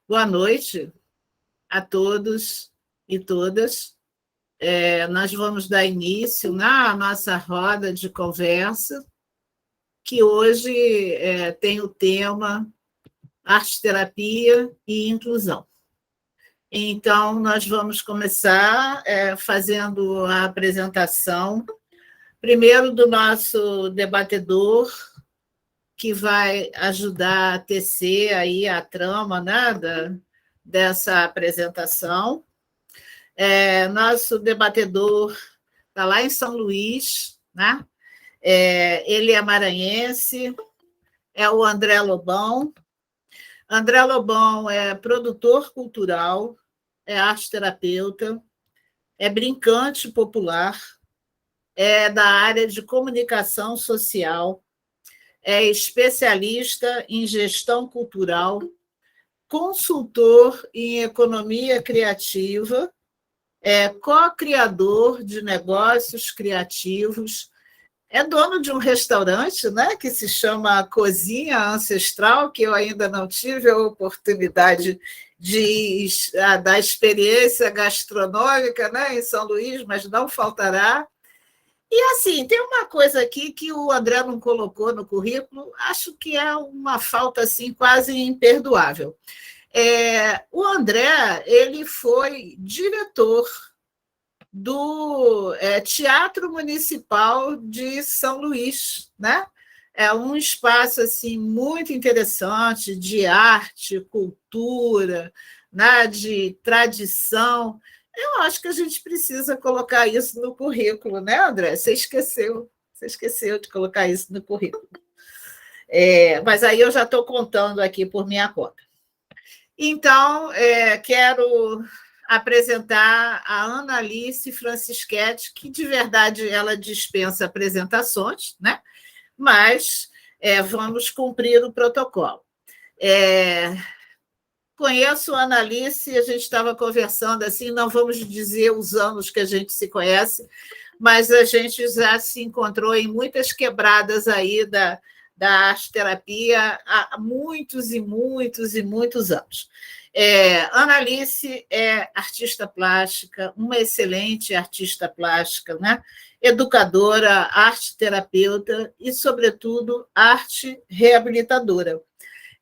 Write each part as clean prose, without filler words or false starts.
Boa noite a todos e todas. Nós vamos dar início na nossa roda de conversa, que hoje tem o tema arte-terapia e inclusão. Então, nós vamos começar fazendo a apresentação, primeiro do nosso debatedor, que vai ajudar a tecer aí a trama, né, dessa apresentação. Nosso debatedor está lá em São Luís, né? Ele é maranhense, é o André Lobão. André Lobão é produtor cultural, é arte-terapeuta, é brincante popular, é da área de comunicação social, é especialista em gestão cultural, consultor em economia criativa, é co-criador de negócios criativos, é dono de um restaurante, né, que se chama Cozinha Ancestral, que eu ainda não tive a oportunidade da experiência gastronômica, né, em São Luís, mas não faltará. E, assim, tem uma coisa aqui que o André não colocou no currículo, acho que é uma falta assim, quase imperdoável. O André ele foi diretor do Teatro Municipal de São Luís, né? É um espaço assim, muito interessante de arte, cultura, né? De tradição. Eu acho que a gente precisa colocar isso no currículo, né, André? Você esqueceu de colocar isso no currículo. Mas aí eu já estou contando aqui por minha conta. Então, quero apresentar a Ana Alice Francischetti, que de verdade ela dispensa apresentações, né? Mas vamos cumprir o protocolo. Conheço a Ana Alice, a gente estava conversando assim, não vamos dizer os anos que a gente se conhece, mas a gente já se encontrou em muitas quebradas aí da arte-terapia há muitos e muitos e muitos anos. Ana Alice é artista plástica, uma excelente artista plástica, né? Educadora, arte-terapeuta e, sobretudo, arte reabilitadora.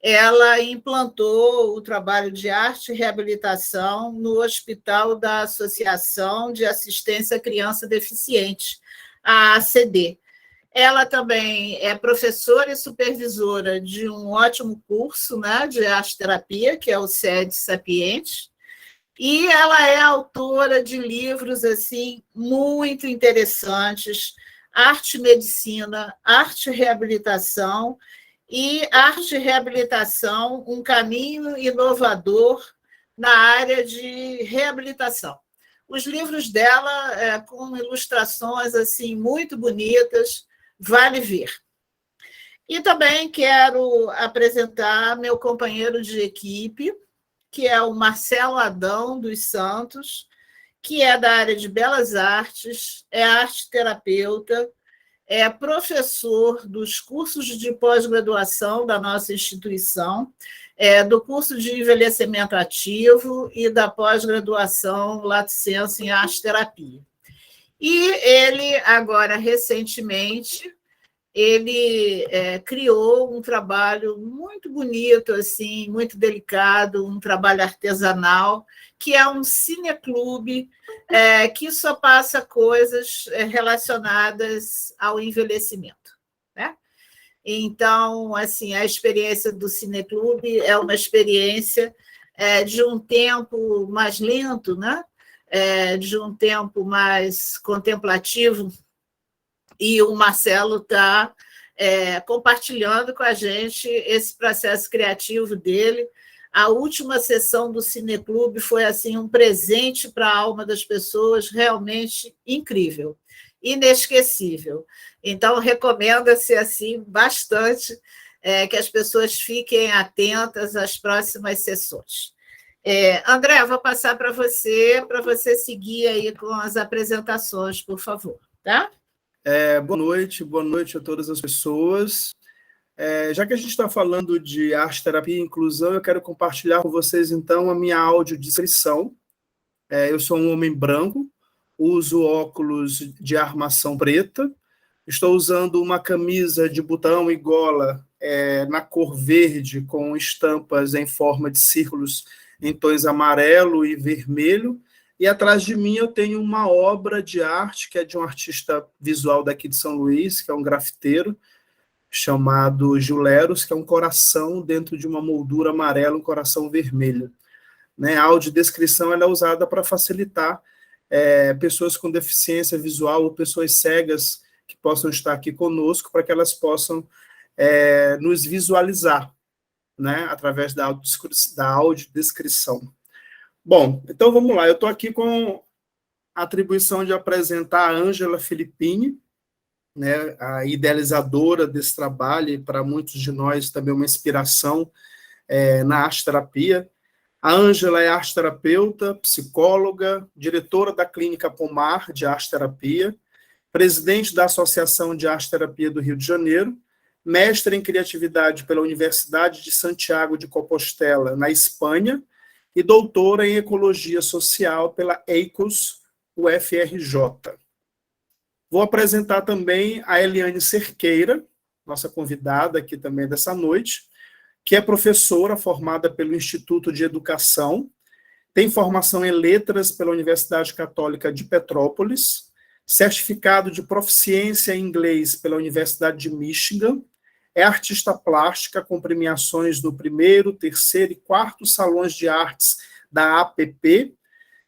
Ela implantou o trabalho de arte e reabilitação no Hospital da Associação de Assistência à Criança Deficiente, a ACD. Ela também é professora e supervisora de um ótimo curso, né, de arte-terapia, que é o SED Sapiente, e ela é autora de livros assim muito interessantes, Arte e Medicina, Arte e Reabilitação, e Arte e Reabilitação, um caminho inovador na área de reabilitação. Os livros dela, com ilustrações assim muito bonitas, vale ver. E também quero apresentar meu companheiro de equipe, que é o Marcelo Adão dos Santos, que é da área de Belas Artes, é arte-terapeuta, é professor dos cursos de pós-graduação da nossa instituição, do curso de envelhecimento ativo e da pós-graduação Lato Sensu em arte-terapia. E ele, agora, recentemente, ele criou um trabalho muito bonito, assim, muito delicado, um trabalho artesanal, que é um cineclube que só passa coisas relacionadas ao envelhecimento, né? Então, assim, a experiência do cineclube é uma experiência de um tempo mais lento, né? De um tempo mais contemplativo, e o Marcelo está compartilhando com a gente esse processo criativo dele. A última sessão do Cineclube foi assim um presente para a alma das pessoas, realmente incrível, inesquecível. Então, recomenda-se assim bastante que as pessoas fiquem atentas às próximas sessões. André, vou passar para você seguir aí com as apresentações, por favor, tá? Boa noite a todas as pessoas. Já que a gente está falando de arte, terapia e inclusão, eu quero compartilhar com vocês, então, a minha audiodescrição. Eu sou um homem branco, uso óculos de armação preta, estou usando uma camisa de botão e gola na cor verde, com estampas em forma de círculos em tons amarelo e vermelho, e atrás de mim eu tenho uma obra de arte, que é de um artista visual daqui de São Luís, que é um grafiteiro, chamado Juleros, que é um coração dentro de uma moldura amarela, um coração vermelho. Né? A audiodescrição ela é usada para facilitar pessoas com deficiência visual ou pessoas cegas que possam estar aqui conosco, para que elas possam nos visualizar, né? Através da audiodescrição. Bom, então vamos lá. Eu estou aqui com a atribuição de apresentar a Ângela Filippini, né, a idealizadora desse trabalho, e para muitos de nós também uma inspiração na arte-terapia. A Ângela é arte-terapeuta, psicóloga, diretora da Clínica Pomar de arte-terapia, presidente da Associação de Arte-terapia do Rio de Janeiro, mestre em criatividade pela Universidade de Santiago de Compostela, na Espanha, e doutora em ecologia social pela EICOS, UFRJ. Vou apresentar também a Eliane Cerqueira, nossa convidada aqui também dessa noite, que é professora formada pelo Instituto de Educação, tem formação em letras pela Universidade Católica de Petrópolis, certificado de proficiência em inglês pela Universidade de Michigan, é artista plástica com premiações no 1º, 3º e 4º Salões de Artes da APP,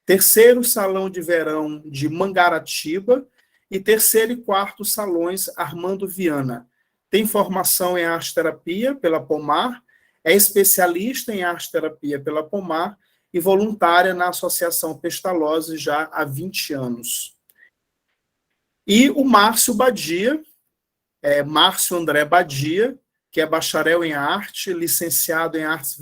3º Salão de Verão de Mangaratiba e 3º e 4º Salões Armando Viana. Tem formação em arte-terapia pela Pomar, é especialista em arte-terapia pela Pomar e voluntária na Associação Pestalozzi já há 20 anos. E o Márcio Badia, Márcio André Badia, que é bacharel em arte, licenciado em artes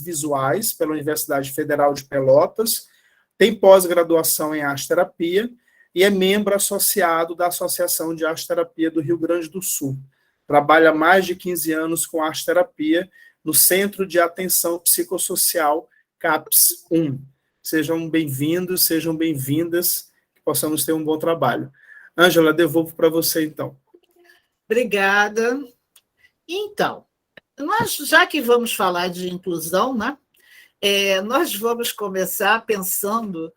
visuais pela Universidade Federal de Pelotas, tem pós-graduação em arte-terapia e é membro associado da Associação de Arte-terapia do Rio Grande do Sul. Trabalha há mais de 15 anos com arte-terapia no Centro de Atenção Psicossocial CAPS 1. Sejam bem-vindos, sejam bem-vindas, que possamos ter um bom trabalho. Ângela, devolvo para você, então. Obrigada. Então, nós, já que vamos falar de inclusão, né, nós vamos começar pensando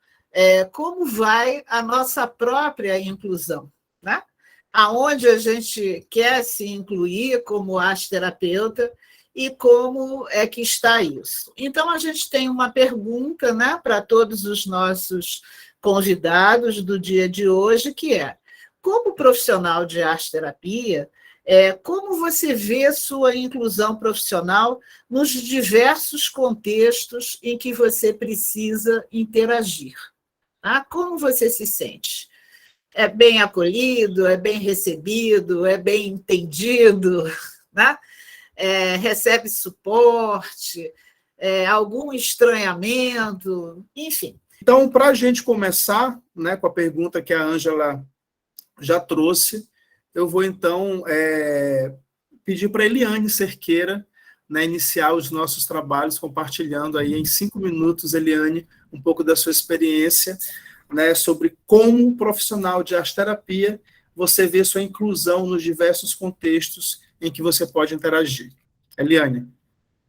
como vai a nossa própria inclusão, né? Aonde a gente quer se incluir como arte-terapeuta e como é que está isso. Então, a gente tem uma pergunta, né, para todos os nossos convidados do dia de hoje, que é: como profissional de arte-terapia, como você vê sua inclusão profissional nos diversos contextos em que você precisa interagir? Tá? Como você se sente? É bem acolhido, é bem recebido, é bem entendido, né? Recebe suporte, algum estranhamento, enfim. Então, para a gente começar, né, com a pergunta que a Ângela já trouxe, eu vou, então, pedir para a Eliane Cerqueira, né, iniciar os nossos trabalhos, compartilhando aí em 5 minutos, Eliane, um pouco da sua experiência, né, sobre como profissional de arte-terapia você vê sua inclusão nos diversos contextos em que você pode interagir. Eliane.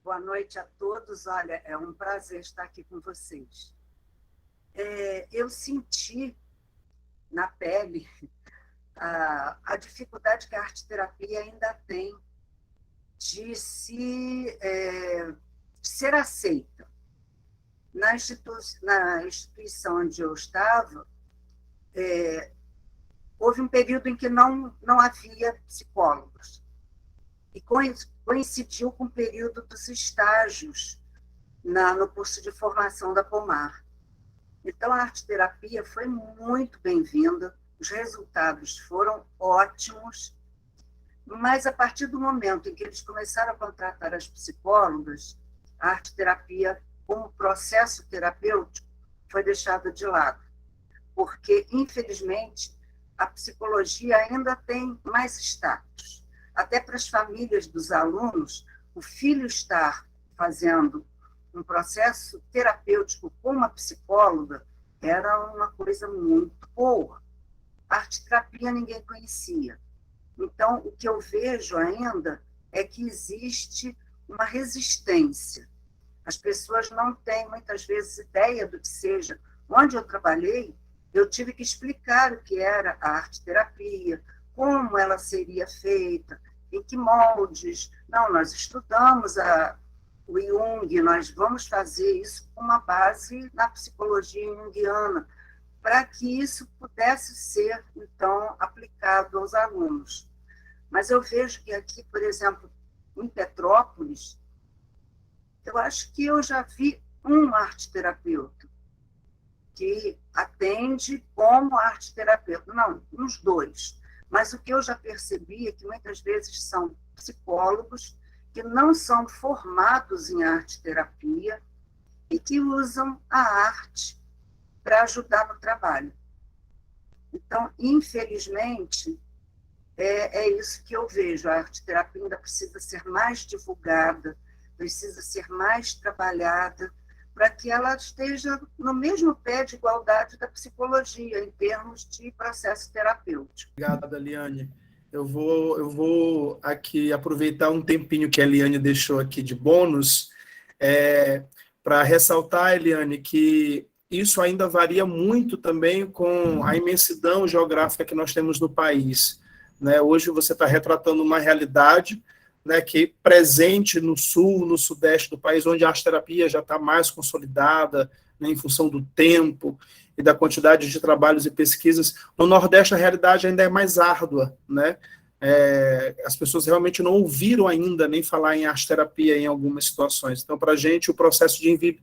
Boa noite a todos. Olha, é um prazer estar aqui com vocês. Eu senti na pele a dificuldade que a arte-terapia ainda tem de ser aceita. Na instituição onde eu estava, houve um período em que não havia psicólogos. E coincidiu com o período dos estágios no curso de formação da Pomar. Então, a arte-terapia foi muito bem-vinda, os resultados foram ótimos, mas a partir do momento em que eles começaram a contratar as psicólogas, a arte-terapia, como processo terapêutico, foi deixada de lado, porque, infelizmente, a psicologia ainda tem mais status. até para as famílias dos alunos, o filho estar fazendo um processo terapêutico com uma psicóloga era uma coisa muito boa. Arte-terapia ninguém conhecia. Então, o que eu vejo ainda é que existe uma resistência. As pessoas não têm, muitas vezes, ideia do que seja. Onde eu trabalhei, eu tive que explicar o que era a arte-terapia, como ela seria feita, em que moldes. Não, nós estudamos o Jung, nós vamos fazer isso com uma base na psicologia junguiana, para que isso pudesse ser, então, aplicado aos alunos. Mas eu vejo que aqui, por exemplo, em Petrópolis, eu acho que eu já vi um arte-terapeuta que atende como arte-terapeuta. Não, uns dois. Mas o que eu já percebi é que muitas vezes são psicólogos que não são formados em arte-terapia e que usam a arte para ajudar no trabalho. Então, infelizmente, é isso que eu vejo. A arte-terapia ainda precisa ser mais divulgada, precisa ser mais trabalhada, para que ela esteja no mesmo pé de igualdade da psicologia, em termos de processo terapêutico. Obrigado, Eliane. Eu vou aqui aproveitar um tempinho que a Eliane deixou aqui de bônus, para ressaltar, Eliane, que isso ainda varia muito também com a imensidão geográfica que nós temos no país. Né? Hoje você está retratando uma realidade, né, que presente no sul, no sudeste do país, onde a arte-terapia já está mais consolidada, né, em função do tempo e da quantidade de trabalhos e pesquisas. No Nordeste, a realidade ainda é mais árdua, né? As pessoas realmente não ouviram ainda nem falar em arte-terapia em algumas situações. Então, para a gente, o processo de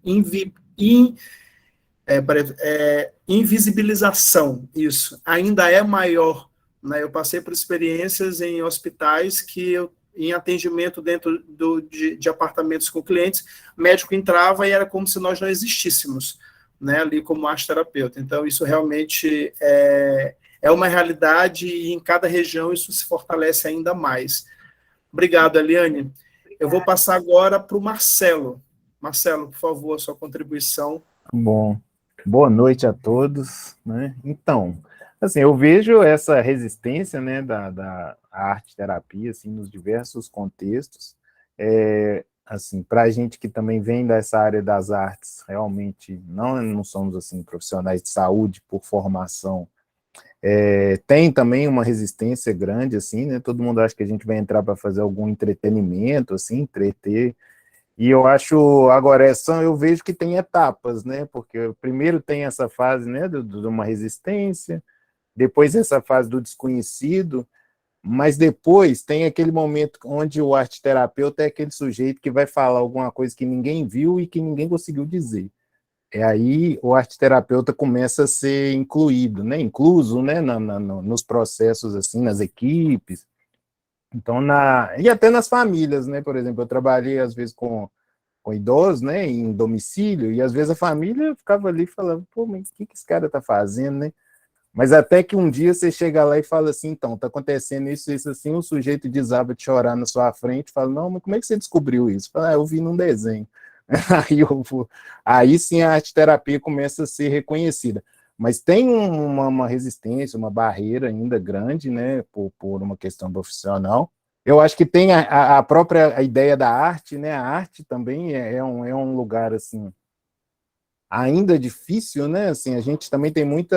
invisibilização, isso, ainda é maior. Né? Eu passei por experiências em hospitais que em atendimento dentro de apartamentos com clientes, o médico entrava e era como se nós não existíssemos, né, ali como arte-terapeuta. Então, isso realmente é uma realidade e em cada região isso se fortalece ainda mais. Obrigado, Eliane. Obrigada. Eu vou passar agora para o Marcelo. Marcelo, por favor, a sua contribuição. Bom, boa noite a todos. Né? Então, assim, eu vejo essa resistência, né, da arte-terapia, assim, nos diversos contextos. Assim, para a gente que também vem dessa área das artes, realmente não somos, assim, profissionais de saúde por formação, tem também uma resistência grande, assim, né, todo mundo acha que a gente vai entrar para fazer algum entretenimento, assim, entreter, e eu acho, agora, eu vejo que tem etapas, né, porque primeiro tem essa fase, né, de uma resistência, depois essa fase do desconhecido, mas depois tem aquele momento onde o arte-terapeuta é aquele sujeito que vai falar alguma coisa que ninguém viu e que ninguém conseguiu dizer. Aí o arte-terapeuta começa a ser incluído, né, incluso, né, nos processos, assim, nas equipes, então, e até nas famílias, né, por exemplo, eu trabalhei às vezes com idosos, né, em domicílio, e às vezes a família ficava ali falando, pô, mas o que esse cara tá fazendo, né? Mas até que um dia você chega lá e fala assim, então, tá acontecendo isso, assim, o sujeito desaba de chorar na sua frente, fala, não, mas como é que você descobriu isso? Fala, eu vi num desenho. Aí sim a arte-terapia começa a ser reconhecida. Mas tem uma resistência, uma barreira ainda grande, né, por uma questão profissional. Eu acho que tem a própria ideia da arte, né, a arte também é um lugar, assim, ainda difícil, né? Assim, a gente também tem muito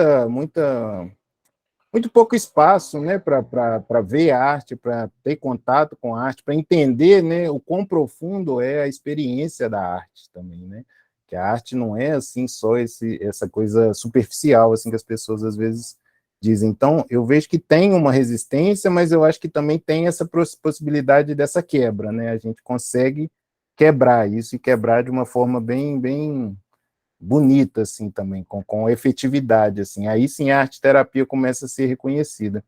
pouco espaço, né, para ver a arte, para ter contato com a arte, para entender, né, o quão profundo é a experiência da arte também, né? Que a arte não é assim só essa coisa superficial assim que as pessoas às vezes dizem. Então, eu vejo que tem uma resistência, mas eu acho que também tem essa possibilidade dessa quebra, né? A gente consegue quebrar isso e quebrar de uma forma bem bonita, assim, também, com efetividade, assim, aí sim a arte-terapia começa a ser reconhecida.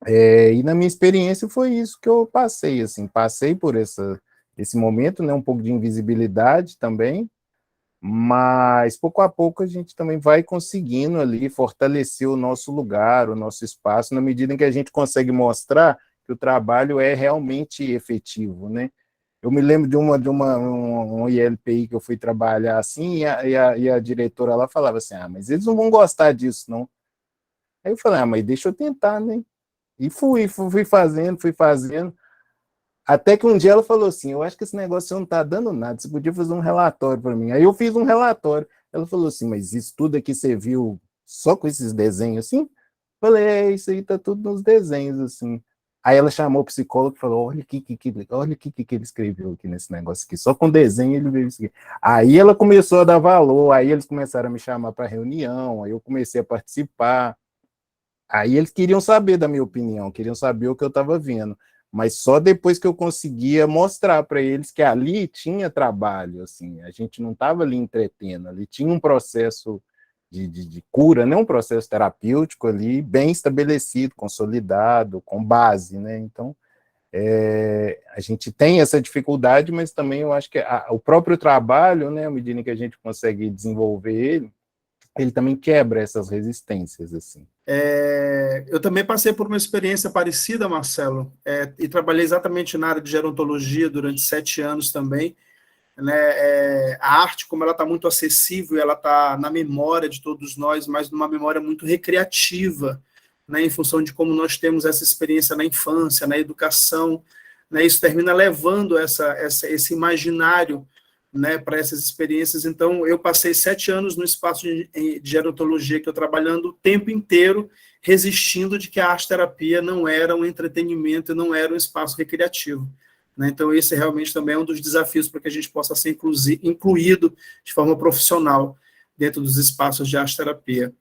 E na minha experiência foi isso que eu passei, assim, passei por esse momento, né, um pouco de invisibilidade também, mas pouco a pouco a gente também vai conseguindo ali fortalecer o nosso lugar, o nosso espaço, na medida em que a gente consegue mostrar que o trabalho é realmente efetivo, né? Eu me lembro de um ILPI que eu fui trabalhar assim, e a diretora lá falava assim, mas eles não vão gostar disso, não. Aí eu falei, mas deixa eu tentar, né? E fui fazendo, até que um dia ela falou assim, eu acho que esse negócio não está dando nada, você podia fazer um relatório para mim. Aí eu fiz um relatório. Ela falou assim, mas isso tudo aqui você viu só com esses desenhos assim? Eu falei, isso aí tá tudo nos desenhos, assim. Aí ela chamou o psicólogo e falou, olha o que ele escreveu aqui nesse negócio aqui, só com desenho ele veio isso aqui. Aí ela começou a dar valor, aí eles começaram a me chamar para reunião, aí eu comecei a participar. Aí eles queriam saber da minha opinião, queriam saber o que eu estava vendo, mas só depois que eu conseguia mostrar para eles que ali tinha trabalho, assim, a gente não estava ali entretendo, ali tinha um processo de cura, né? Um processo terapêutico ali bem estabelecido, consolidado, com base, né? Então, a gente tem essa dificuldade, mas também eu acho que o próprio trabalho, né, à medida que a gente consegue desenvolver ele também quebra essas resistências, assim. Eu também passei por uma experiência parecida, Marcelo, e trabalhei exatamente na área de gerontologia durante 7 anos também, né? A arte, como ela está muito acessível, ela está na memória de todos nós, mas numa memória muito recreativa, né, em função de como nós temos essa experiência na infância, na educação, né, isso termina levando esse imaginário, né, para essas experiências. Então, eu passei 7 anos no espaço de gerontologia, que eu trabalhando o tempo inteiro, resistindo de que a arte-terapia não era um entretenimento, não era um espaço recreativo. Né? Então, esse realmente também é um dos desafios para que a gente possa ser incluído de forma profissional dentro dos espaços de arte-terapia.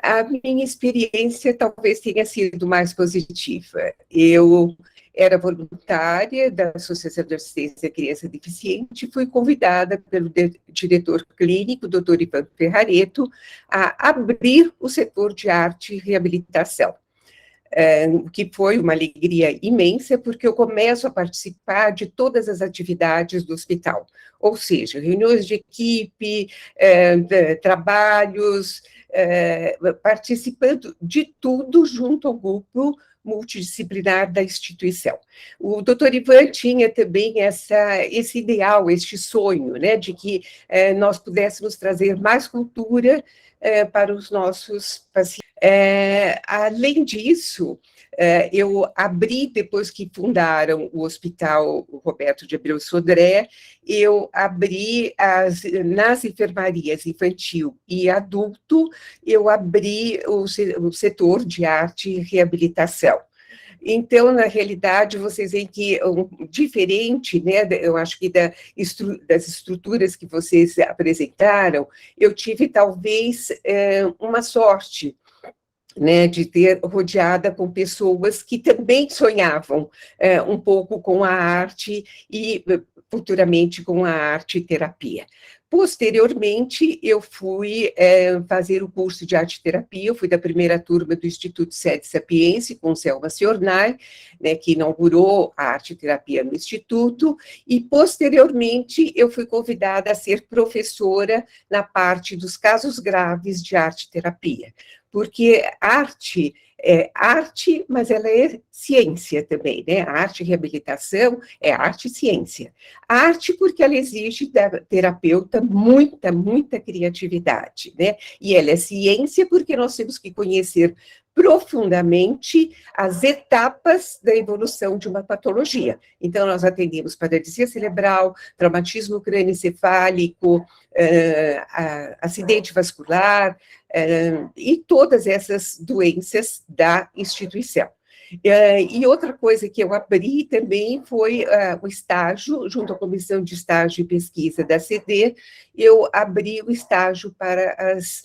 A minha experiência talvez tenha sido mais positiva. Eu era voluntária da Associação de Assistência à Criança Deficiente, fui convidada pelo diretor clínico, Dr. Ivan Ferrareto, a abrir o setor de arte e reabilitação. O que foi uma alegria imensa, porque eu começo a participar de todas as atividades do hospital, ou seja, reuniões de equipe, trabalhos, participando de tudo junto ao grupo multidisciplinar da instituição. O doutor Ivan tinha também esse ideal, este sonho, né, de que nós pudéssemos trazer mais cultura para os nossos pacientes. Além disso, eu abri, depois que fundaram o Hospital Roberto de Abreu Sodré, eu abri nas enfermarias infantil e adulto, eu abri o setor de arte e reabilitação. Então, na realidade, vocês veem que, diferente, né, eu acho que das estruturas que vocês apresentaram, eu tive, talvez, uma sorte, né, de ter rodeada com pessoas que também sonhavam um pouco com a arte e futuramente com a arte e terapia. Posteriormente, eu fui fazer o curso de arte-terapia, eu fui da primeira turma do Instituto Sede Sapiense, com Selma Ciornai, né, que inaugurou a arte-terapia no Instituto, e posteriormente eu fui convidada a ser professora na parte dos casos graves de arte-terapia, porque arte é arte, mas ela é ciência também, né? A arte e reabilitação é arte e ciência. Arte porque ela exige da terapeuta muita criatividade, né? E ela é ciência porque nós temos que conhecer profundamente as etapas da evolução de uma patologia. Então, nós atendemos paralisia cerebral, traumatismo crânioencefálico, acidente vascular, e todas essas doenças da instituição. E outra coisa que eu abri também foi o estágio, junto à Comissão de Estágio e Pesquisa da CD, eu abri o estágio para as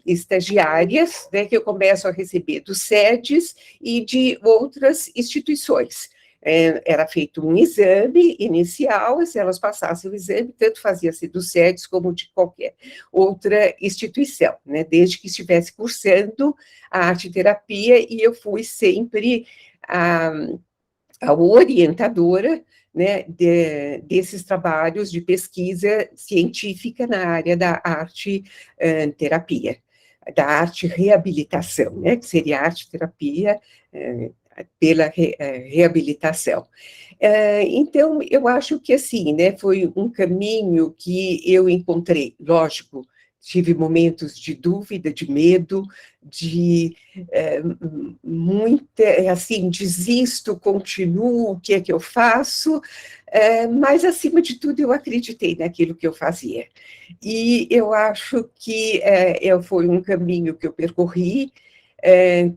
estagiárias, né, que eu começo a receber dos SEDES e de outras instituições. Era feito um exame inicial, e se elas passassem o exame, tanto fazia-se do SEDES como de qualquer outra instituição, né, desde que estivesse cursando a arte-terapia, e eu fui sempre a orientadora, né, desses trabalhos de pesquisa científica na área da arte-terapia, da arte-reabilitação, né, que seria a arte-terapia, pela reabilitação. Então, eu acho que, assim, né, foi um caminho que eu encontrei, lógico, tive momentos de dúvida, de medo, de muita, assim, desisto, continuo, o que é que eu faço? Mas, acima de tudo, eu acreditei naquilo que eu fazia. E eu acho que foi um caminho que eu percorri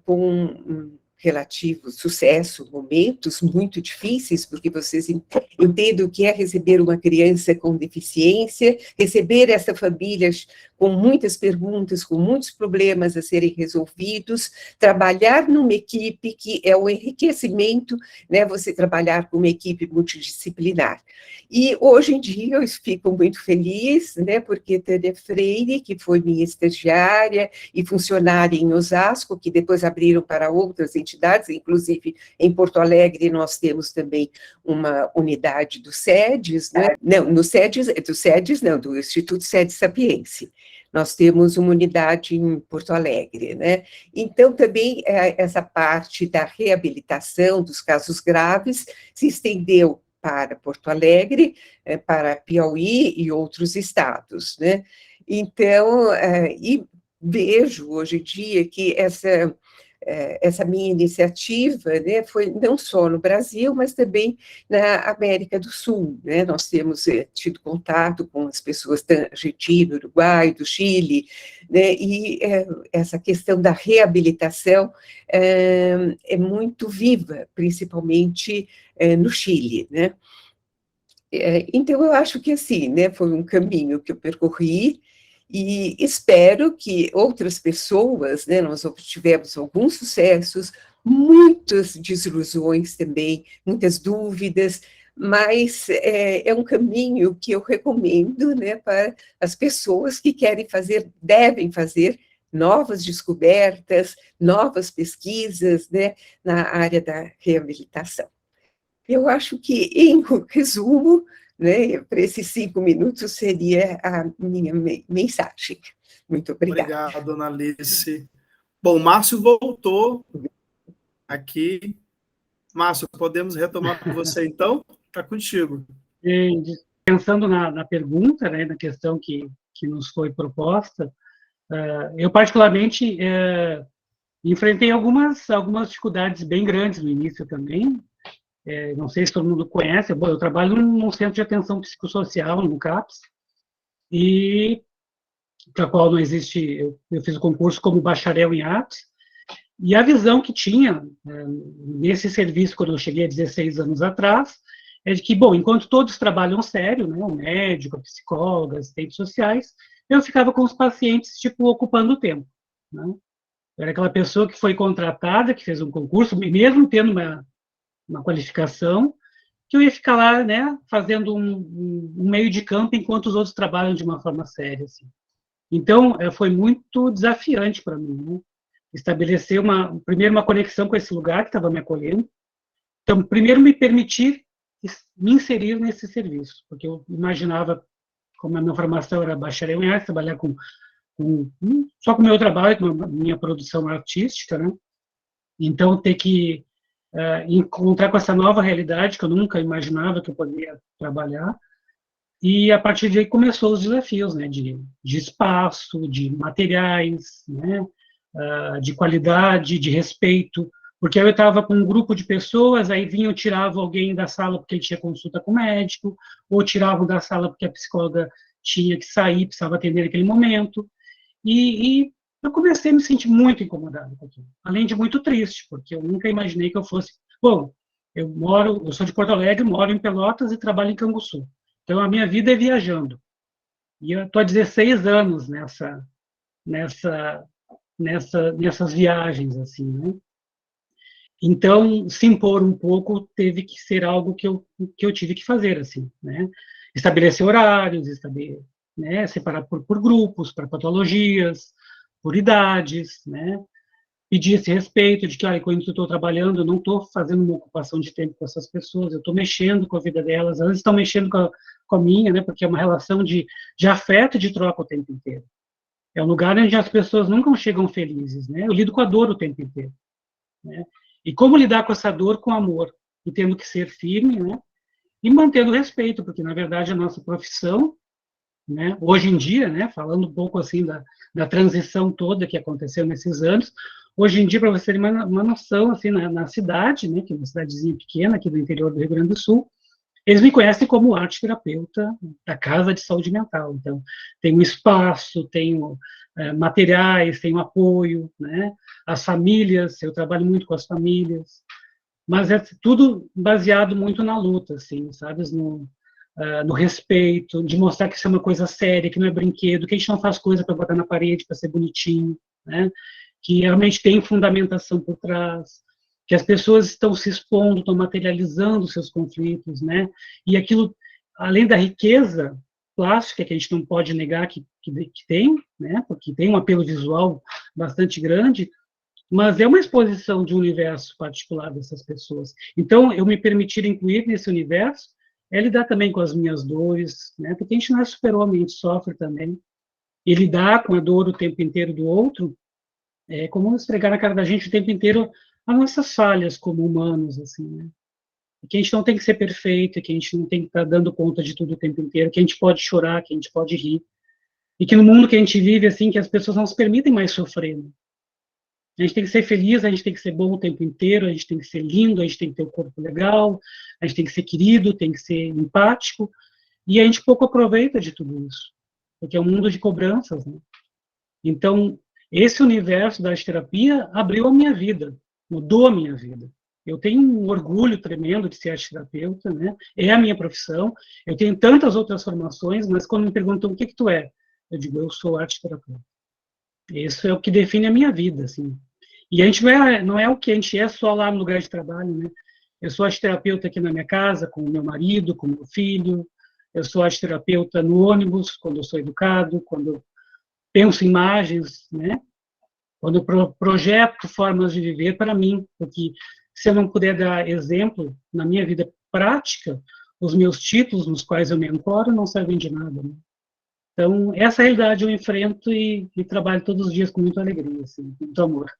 com relativo sucesso, momentos muito difíceis, porque vocês entendem o que é receber uma criança com deficiência, receber essa família com muitas perguntas, com muitos problemas a serem resolvidos, trabalhar numa equipe que é um enriquecimento, né, você trabalhar com uma equipe multidisciplinar. E hoje em dia eu fico muito feliz, né, porque Tânia Freire, que foi minha estagiária e funcionária em Osasco, que depois abriram para outras entidades, inclusive em Porto Alegre nós temos também uma unidade do SEDES, né? Não, no SEDES, do Instituto SEDES Sapiense. Nós temos uma unidade em Porto Alegre, né? Então, também essa parte da reabilitação dos casos graves se estendeu para Porto Alegre, para Piauí e outros estados, né? Então, e vejo hoje em dia que essa minha iniciativa, né, foi não só no Brasil, mas também na América do Sul, né? Nós temos tido contato com as pessoas da Argentina, Uruguai, do Chile, né? E essa questão da reabilitação é muito viva, principalmente no Chile, né? Então, eu acho que, assim, né, foi um caminho que eu percorri, e espero que outras pessoas, né, nós obtivemos alguns sucessos, muitas desilusões também, muitas dúvidas, mas é um caminho que eu recomendo, né, para as pessoas que querem fazer, devem fazer novas descobertas, novas pesquisas, né, na área da reabilitação. Eu acho que, em resumo, né, para esses 5 minutos, seria a minha mensagem. Muito obrigada. Obrigado, dona Alice. Bom, Márcio voltou aqui. Márcio, podemos retomar com você, então? Está contigo. Pensando na pergunta, né, na questão que nos foi proposta, eu, particularmente, enfrentei algumas dificuldades bem grandes no início também. Não sei se todo mundo conhece, eu trabalho num centro de atenção psicossocial, no CAPS, e para qual não existe, eu fiz o concurso como bacharel em artes, e a visão que tinha nesse serviço, quando eu cheguei há 16 anos atrás, é de que, bom, enquanto todos trabalham sério, né, o médico, a psicóloga, assistentes sociais, eu ficava com os pacientes, tipo, ocupando o tempo, né? Eu era aquela pessoa que foi contratada, que fez um concurso, mesmo tendo uma qualificação, que eu ia ficar lá, né, fazendo um meio de campo enquanto os outros trabalham de uma forma séria, assim. Então, foi muito desafiante para mim, né, estabelecer primeiro uma conexão com esse lugar que estava me acolhendo. Então, primeiro me permitir me inserir nesse serviço, porque eu imaginava, como a minha formação era bacharel em arte, trabalhar só com o meu trabalho, com a minha produção artística, né, então ter que encontrar com essa nova realidade que eu nunca imaginava que eu poderia trabalhar, e a partir daí começou os desafios, né, de espaço, de materiais, né, de qualidade, de respeito, porque eu estava com um grupo de pessoas, aí vinham, tiravam alguém da sala porque ele tinha consulta com o médico, ou tiravam da sala porque a psicóloga tinha que sair, precisava atender naquele momento, e eu comecei a me sentir muito incomodado com aquilo, além de muito triste, porque eu nunca imaginei que eu fosse... Bom, eu sou de Porto Alegre, moro em Pelotas e trabalho em Canguçu. Então, a minha vida é viajando. E eu estou há 16 anos nessas viagens, assim, né? Então, se impor um pouco teve que ser algo que eu tive que fazer, assim, né? Estabelecer horários, né? Separar por grupos, para patologias, por idades, né? Pedir esse respeito de que, olha, quando eu estou trabalhando, eu não estou fazendo uma ocupação de tempo com essas pessoas, eu estou mexendo com a vida delas, elas estão mexendo com a minha, né? Porque é uma relação de afeto e de troca o tempo inteiro. É um lugar onde as pessoas nunca chegam felizes, né? Eu lido com a dor o tempo inteiro, né? E como lidar com essa dor com amor, e tendo que ser firme, né? E mantendo respeito, porque, na verdade, a nossa profissão, né, hoje em dia, né, falando um pouco assim da transição toda que aconteceu nesses anos, hoje em dia, para você ter uma noção, assim, na cidade, né, que é uma cidadezinha pequena aqui do interior do Rio Grande do Sul, eles me conhecem como arte-terapeuta da Casa de Saúde Mental. Então, tenho espaço, tenho materiais, tenho apoio, né, as famílias, eu trabalho muito com as famílias, mas é tudo baseado muito na luta, assim, sabe, no respeito, de mostrar que isso é uma coisa séria, que não é brinquedo, que a gente não faz coisa para botar na parede, para ser bonitinho, né? Que realmente tem fundamentação por trás, que as pessoas estão se expondo, estão materializando seus conflitos, né? E aquilo, além da riqueza plástica, que a gente não pode negar que tem, né? Porque tem um apelo visual bastante grande, mas é uma exposição de um universo particular dessas pessoas. Então, eu me permitir incluir nesse universo é lidar também com as minhas dores, né? Porque a gente não é super-homem, a gente sofre também. E lidar com a dor o tempo inteiro do outro é como esfregar na cara da gente o tempo inteiro as nossas falhas como humanos, assim, né? Que a gente não tem que ser perfeito, que a gente não tem que estar dando conta de tudo o tempo inteiro, que a gente pode chorar, que a gente pode rir. E que no mundo que a gente vive, assim, que as pessoas não se permitem mais sofrer, né? A gente tem que ser feliz, a gente tem que ser bom o tempo inteiro, a gente tem que ser lindo, a gente tem que ter o corpo legal, a gente tem que ser querido, tem que ser empático, e a gente pouco aproveita de tudo isso, porque é um mundo de cobranças, né? Então, esse universo da arte-terapia abriu a minha vida, mudou a minha vida. Eu tenho um orgulho tremendo de ser arte-terapeuta, né? É a minha profissão, eu tenho tantas outras formações, mas quando me perguntam o que tu é, eu digo, eu sou arte-terapeuta. Isso é o que define a minha vida, assim. E a gente não é o que a gente é só lá no lugar de trabalho, né? Eu sou arte-terapeuta aqui na minha casa, com o meu marido, com o meu filho. Eu sou arte-terapeuta no ônibus, quando eu sou educado, quando eu penso em imagens, né? Quando eu projeto formas de viver para mim, porque se eu não puder dar exemplo na minha vida prática, os meus títulos nos quais eu me ancoro não servem de nada, né? Então, essa realidade eu enfrento e trabalho todos os dias com muita alegria, assim, com muito amor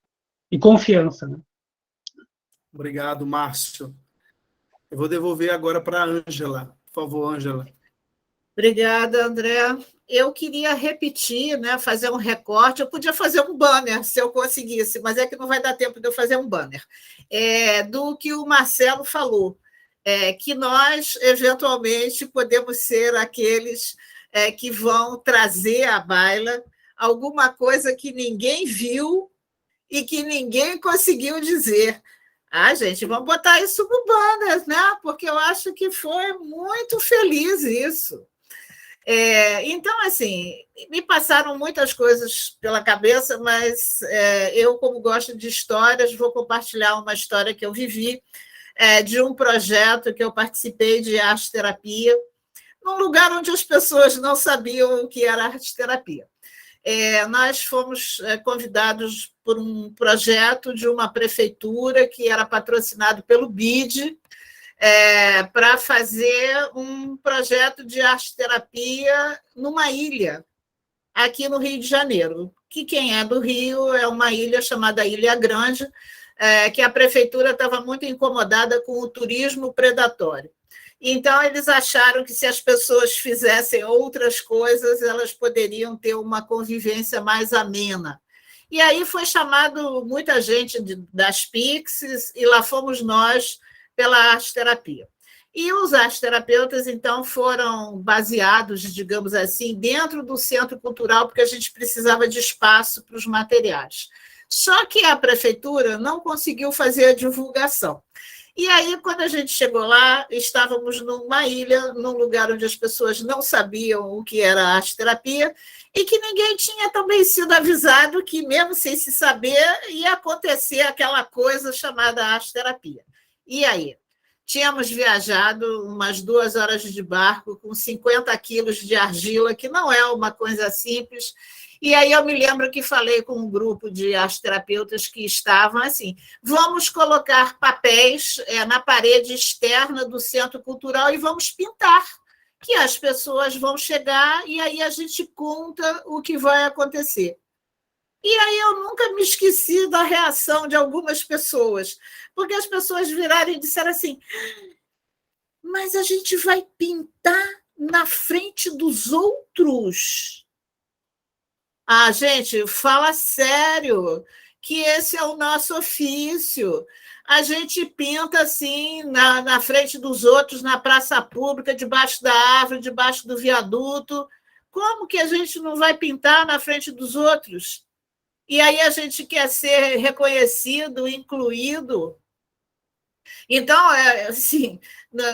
e confiança, né? Obrigado, Márcio. Eu vou devolver agora para a Ângela. Por favor, Ângela. Obrigada, André. Eu queria repetir, né, fazer um recorte. Eu podia fazer um banner, se eu conseguisse, mas é que não vai dar tempo de eu fazer um banner. Do que o Marcelo falou, que nós, eventualmente, podemos ser aqueles que vão trazer à baila alguma coisa que ninguém viu e que ninguém conseguiu dizer. Gente, vamos botar isso no banner, né? Porque eu acho que foi muito feliz isso. Então, assim, me passaram muitas coisas pela cabeça, mas eu, como gosto de histórias, vou compartilhar uma história que eu vivi de um projeto que eu participei de arte-terapia, num lugar onde as pessoas não sabiam o que era arte-terapia. Nós fomos convidados por um projeto de uma prefeitura que era patrocinado pelo BID, para fazer um projeto de arte-terapia numa ilha, aqui no Rio de Janeiro, que quem é do Rio é uma ilha chamada Ilha Grande, que a prefeitura estava muito incomodada com o turismo predatório. Então, eles acharam que se as pessoas fizessem outras coisas, elas poderiam ter uma convivência mais amena. E aí foi chamado muita gente das Pixies, e lá fomos nós pela arte-terapia. E os arte-terapeutas, então, foram baseados, digamos assim, dentro do centro cultural, porque a gente precisava de espaço para os materiais. Só que a prefeitura não conseguiu fazer a divulgação. E aí, quando a gente chegou lá, estávamos numa ilha, num lugar onde as pessoas não sabiam o que era arte-terapia e que ninguém tinha também sido avisado que, mesmo sem se saber, ia acontecer aquela coisa chamada arte-terapia. E aí? Tínhamos viajado umas 2 horas de barco com 50 quilos de argila, que não é uma coisa simples. E aí eu me lembro que falei com um grupo de arte-terapeutas que estavam assim, vamos colocar papéis na parede externa do Centro Cultural e vamos pintar, que as pessoas vão chegar e aí a gente conta o que vai acontecer. E aí eu nunca me esqueci da reação de algumas pessoas, porque as pessoas viraram e disseram assim: mas a gente vai pintar na frente dos outros. Ah, gente, fala sério, que esse é o nosso ofício. A gente pinta assim, na frente dos outros, na praça pública, debaixo da árvore, debaixo do viaduto. Como que a gente não vai pintar na frente dos outros? E aí a gente quer ser reconhecido, incluído. Então, assim,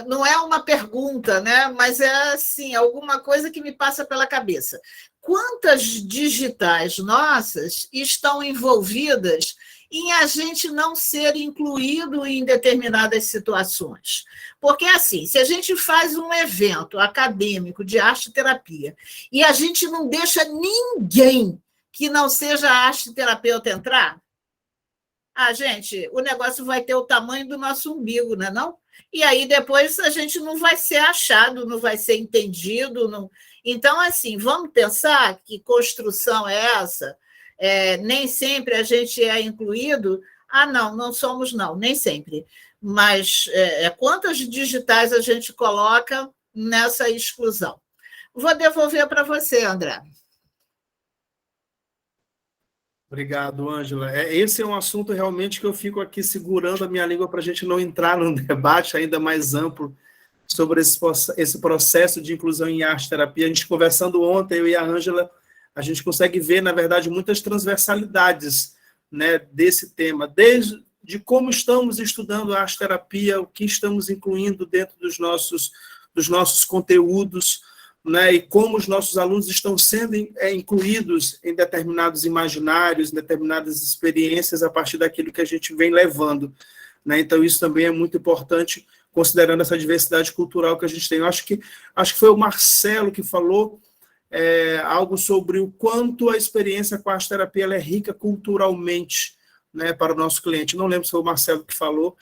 não é uma pergunta, né? Mas é assim, alguma coisa que me passa pela cabeça. Quantas digitais nossas estão envolvidas em a gente não ser incluído em determinadas situações? Porque, assim, se a gente faz um evento acadêmico de arte-terapia e a gente não deixa ninguém que não seja arte-terapeuta entrar, gente, o negócio vai ter o tamanho do nosso umbigo, né, não? E aí depois a gente não vai ser achado, não vai ser entendido. Não... Então, assim, vamos pensar que construção é essa? Nem sempre a gente é incluído. Não, não somos, não, nem sempre. Mas quantas digitais a gente coloca nessa exclusão? Vou devolver para você, André. Obrigado, Ângela. Esse é um assunto realmente que eu fico aqui segurando a minha língua para a gente não entrar num debate ainda mais amplo sobre esse processo de inclusão em arte-terapia. A gente conversando ontem, eu e a Ângela, a gente consegue ver, na verdade, muitas transversalidades, né, desse tema, desde de como estamos estudando a arte-terapia, o que estamos incluindo dentro dos nossos conteúdos, né, e como os nossos alunos estão sendo incluídos em determinados imaginários, em determinadas experiências a partir daquilo que a gente vem levando, né? Então, isso também é muito importante, considerando essa diversidade cultural que a gente tem. Eu acho que foi o Marcelo que falou algo sobre o quanto a experiência com a arte-terapia ela é rica culturalmente, né, para o nosso cliente. Não lembro se foi o Marcelo que falou,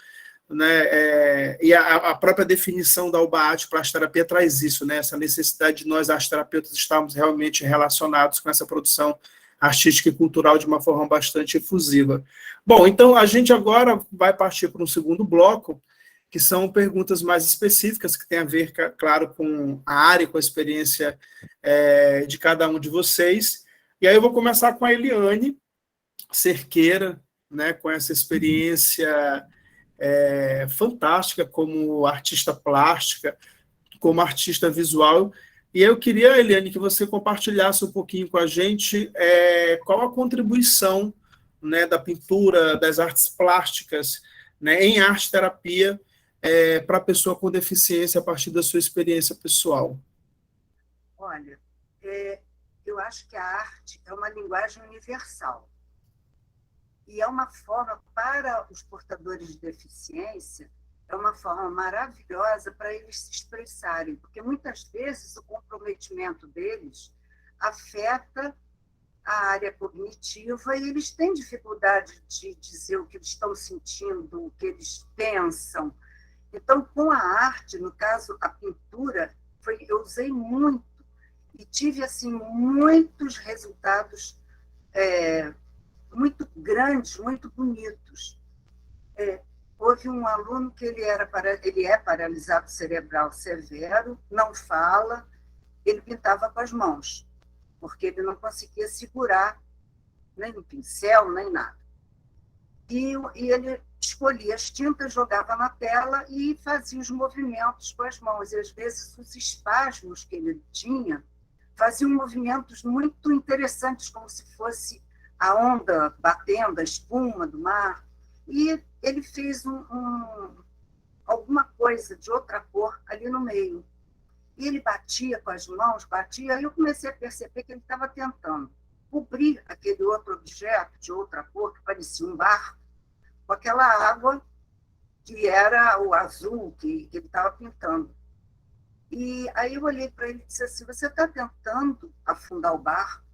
né, e a própria definição da UBA-Arte para a arte-terapia traz isso, né, essa necessidade de nós, arte-terapeutas, estarmos realmente relacionados com essa produção artística e cultural de uma forma bastante efusiva. Bom, então a gente agora vai partir para um segundo bloco, que são perguntas mais específicas, que tem a ver, claro, com a área e com a experiência de cada um de vocês. E aí eu vou começar com a Eliane Cerqueira, né, com essa experiência fantástica como artista plástica, como artista visual. E eu queria, Eliane, que você compartilhasse um pouquinho com a gente qual a contribuição, né, da pintura, das artes plásticas, né, em arte-terapia para a pessoa com deficiência a partir da sua experiência pessoal. Olha, eu acho que a arte é uma linguagem universal. E é uma forma, para os portadores de deficiência, é uma forma maravilhosa para eles se expressarem, porque muitas vezes o comprometimento deles afeta a área cognitiva e eles têm dificuldade de dizer o que eles estão sentindo, o que eles pensam. Então, com a arte, no caso, a pintura, eu usei muito e tive assim, muitos resultados muito grandes, muito bonitos. Houve um aluno que ele é paralisado cerebral severo, não fala, ele pintava com as mãos, porque ele não conseguia segurar nem um pincel, nem nada. E ele escolhia as tintas, jogava na tela e fazia os movimentos com as mãos. E, às vezes, os espasmos que ele tinha faziam movimentos muito interessantes, como se fosse a onda batendo, a espuma do mar. E ele fez alguma coisa de outra cor ali no meio. E ele batia com as mãos, batia, e eu comecei a perceber que ele estava tentando cobrir aquele outro objeto de outra cor, que parecia um barco, com aquela água que era o azul que ele estava pintando. E aí eu olhei para ele e disse assim: você está tentando afundar o barco?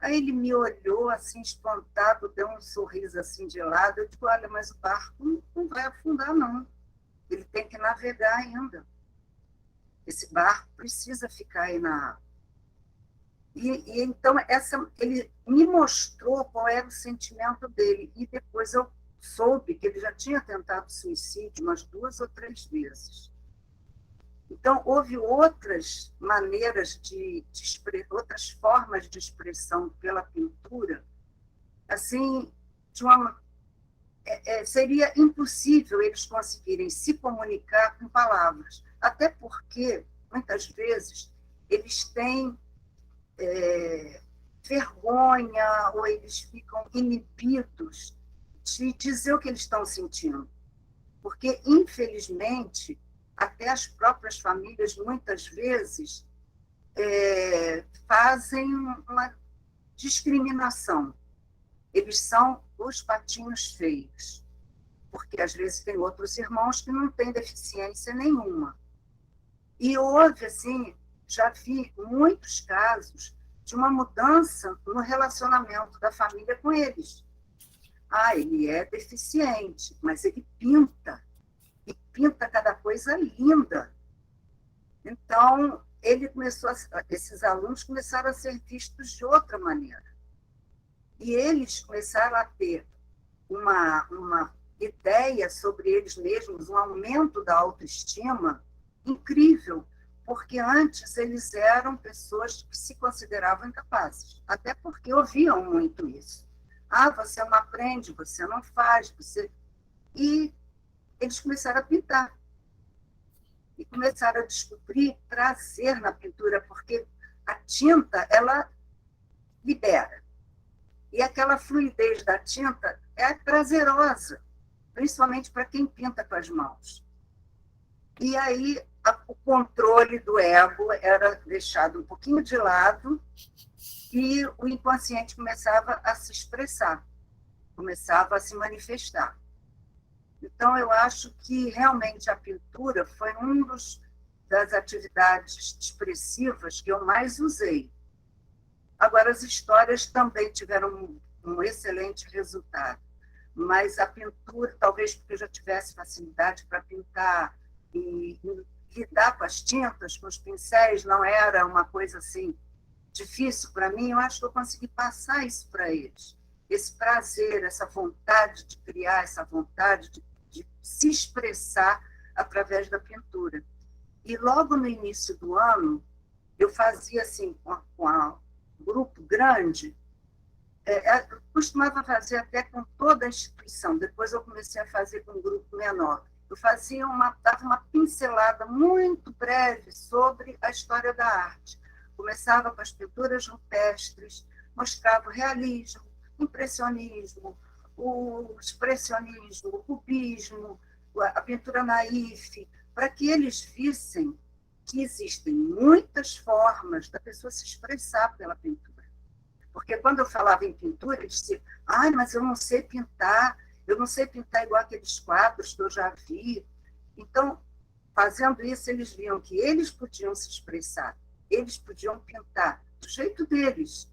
Aí ele me olhou assim, espantado, deu um sorriso assim de lado. Eu digo: olha, mas o barco não vai afundar, não. Ele tem que navegar ainda. Esse barco precisa ficar aí na água. E então, ele me mostrou qual era o sentimento dele. E depois eu soube que ele já tinha tentado suicídio umas 2 ou 3 vezes. Então, houve outras maneiras outras formas de expressão pela pintura, assim, seria impossível eles conseguirem se comunicar com palavras, até porque, muitas vezes, eles têm vergonha ou eles ficam inibidos de dizer o que eles estão sentindo. Porque, infelizmente, até as próprias famílias, muitas vezes, fazem uma discriminação. Eles são os patinhos feios, porque, às vezes, tem outros irmãos que não têm deficiência nenhuma. E houve, assim, já vi muitos casos de uma mudança no relacionamento da família com eles. Ele é deficiente, mas ele pinta. E pinta cada coisa linda. Então, esses alunos começaram a ser vistos de outra maneira. E eles começaram a ter uma ideia sobre eles mesmos, um aumento da autoestima incrível, porque antes eles eram pessoas que se consideravam incapazes, até porque ouviam muito isso. Você não aprende, você não faz, E eles começaram a pintar. E começaram a descobrir prazer na pintura, porque a tinta, ela libera. E aquela fluidez da tinta é prazerosa, principalmente para quem pinta com as mãos. E aí o controle do ego era deixado um pouquinho de lado e o inconsciente começava a se expressar, começava a se manifestar. Então, eu acho que realmente a pintura foi das atividades expressivas que eu mais usei. Agora, as histórias também tiveram um excelente resultado, mas a pintura, talvez porque eu já tivesse facilidade para pintar e lidar com as tintas, com os pincéis, não era uma coisa assim difícil para mim, eu acho que eu consegui passar isso para eles. Esse prazer, essa vontade de criar, essa vontade de se expressar através da pintura. E logo no início do ano, eu fazia assim, com um grupo grande, eu costumava fazer até com toda a instituição, depois eu comecei a fazer com um grupo menor. Eu dava uma pincelada muito breve sobre a história da arte. Começava com as pinturas rupestres, mostrava o realismo, o impressionismo, o expressionismo, o cubismo, a pintura naif, para que eles vissem que existem muitas formas da pessoa se expressar pela pintura. Porque quando eu falava em pintura, eles diziam, mas eu não sei pintar igual aqueles quadros que eu já vi. Então, fazendo isso, eles viam que eles podiam se expressar, eles podiam pintar do jeito deles.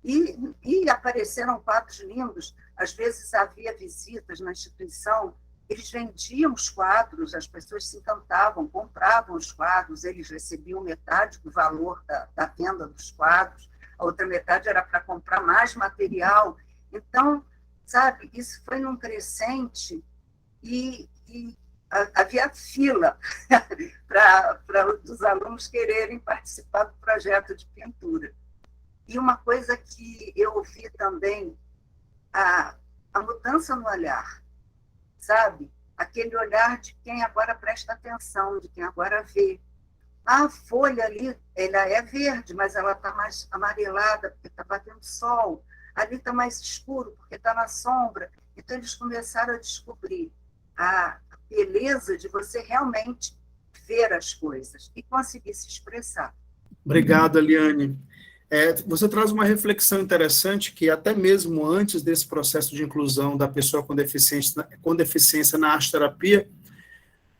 E apareceram quadros lindos. Às vezes havia visitas na instituição, eles vendiam os quadros, as pessoas se encantavam, compravam os quadros, eles recebiam metade do valor da venda dos quadros, a outra metade era para comprar mais material. Então, sabe, isso foi num crescente e havia fila para os alunos quererem participar do projeto de pintura. E uma coisa que eu ouvi também, a mudança no olhar, sabe? Aquele olhar de quem agora presta atenção, de quem agora vê. A folha ali, ela é verde, mas ela está mais amarelada porque está batendo sol. Ali está mais escuro porque está na sombra. Então, eles começaram a descobrir a beleza de você realmente ver as coisas e conseguir se expressar. Obrigado, Eliane. Você traz uma reflexão interessante que até mesmo antes desse processo de inclusão da pessoa com deficiência na arte-terapia,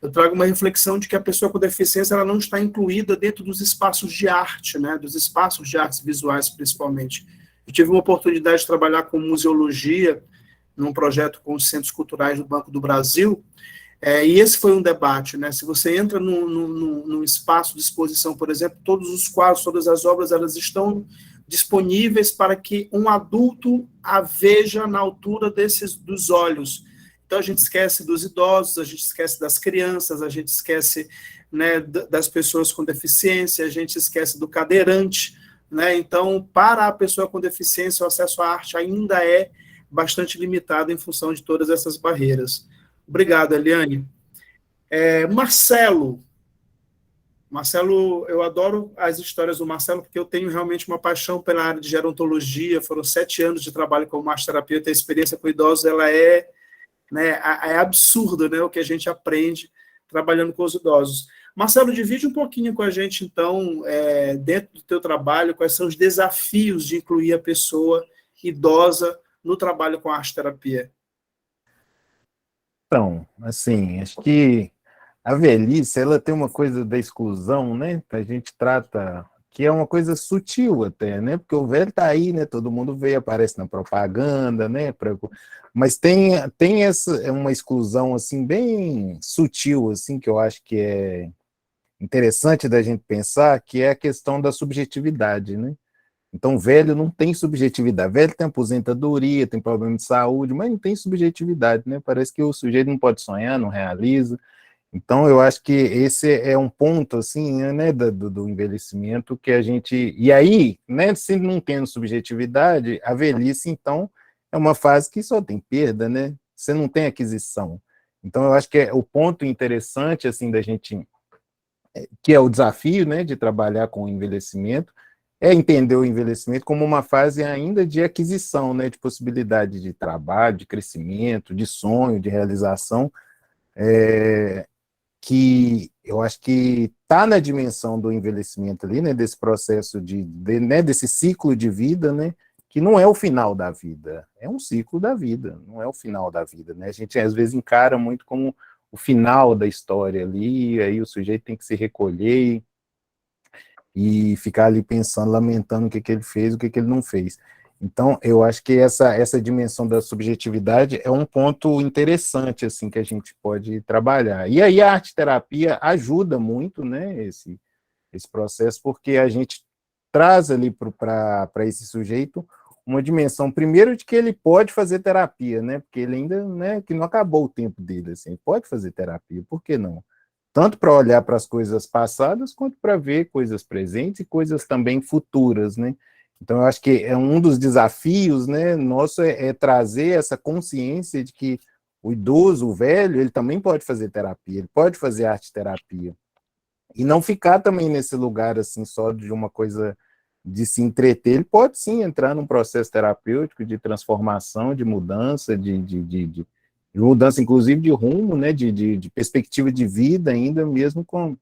eu trago uma reflexão de que a pessoa com deficiência ela não está incluída dentro dos espaços de arte, né, dos espaços de artes visuais, principalmente. Eu tive uma oportunidade de trabalhar com museologia num projeto com os Centros Culturais do Banco do Brasil, e esse foi um debate, né? Se você entra num espaço de exposição, por exemplo, todos os quadros, todas as obras, elas estão disponíveis para que um adulto a veja na altura dos olhos. Então, a gente esquece dos idosos, a gente esquece das crianças, a gente esquece, né, das pessoas com deficiência, a gente esquece do cadeirante, né? Então, para a pessoa com deficiência, o acesso à arte ainda é bastante limitado em função de todas essas barreiras. Obrigado, Eliane. Marcelo, eu adoro as histórias do Marcelo, porque eu tenho realmente uma paixão pela área de gerontologia, foram 7 anos de trabalho como massoterapeuta, a experiência com idosos, ela é, né, é absurdo, né, o que a gente aprende trabalhando com os idosos. Marcelo, divide um pouquinho com a gente, então, dentro do teu trabalho, quais são os desafios de incluir a pessoa idosa no trabalho com a arte-terapia? Então, assim, acho que a velhice, ela tem uma coisa da exclusão, né? Que a gente trata, que é uma coisa sutil até, né? Porque o velho tá aí, né? Todo mundo vê, aparece na propaganda, né? Mas tem essa uma exclusão, assim, bem sutil, assim, que eu acho que é interessante da gente pensar, que é a questão da subjetividade, né? Então, velho não tem subjetividade. Velho tem aposentadoria, tem problema de saúde, mas não tem subjetividade, né? Parece que o sujeito não pode sonhar, não realiza. Então, eu acho que esse é um ponto, assim, né, do envelhecimento que a gente... E aí, né, se não tendo subjetividade, a velhice, então, é uma fase que só tem perda, né? Você não tem aquisição. Então, eu acho que é o ponto interessante, assim, da gente... que é o desafio, né, de trabalhar com o envelhecimento, é entender o envelhecimento como uma fase ainda de aquisição, né, de possibilidade de trabalho, de crescimento, de sonho, de realização, que eu acho que está na dimensão do envelhecimento ali, né, desse processo né, desse ciclo de vida, né, que não é o final da vida, é um ciclo da vida, não é o final da vida, né? A gente às vezes encara muito como o final da história ali, aí o sujeito tem que se recolher e ficar ali pensando, lamentando o que ele fez, o que ele não fez. Então, eu acho que essa dimensão da subjetividade é um ponto interessante, assim, que a gente pode trabalhar. E aí a arte-terapia ajuda muito, né, esse processo, porque a gente traz ali para esse sujeito uma dimensão, primeiro, de que ele pode fazer terapia, né, porque ele ainda, né, que não acabou o tempo dele, assim, ele pode fazer terapia, por que não? Tanto para olhar para as coisas passadas, quanto para ver coisas presentes e coisas também futuras, né? Então, eu acho que é um dos desafios, né, nosso é trazer essa consciência de que o idoso, o velho, ele também pode fazer terapia, ele pode fazer arte-terapia. E não ficar também nesse lugar, assim, só de uma coisa de se entreter. Ele pode, sim, entrar num processo terapêutico de transformação, de mudança, de mudança, inclusive, de rumo, né, de perspectiva de vida ainda, mesmo com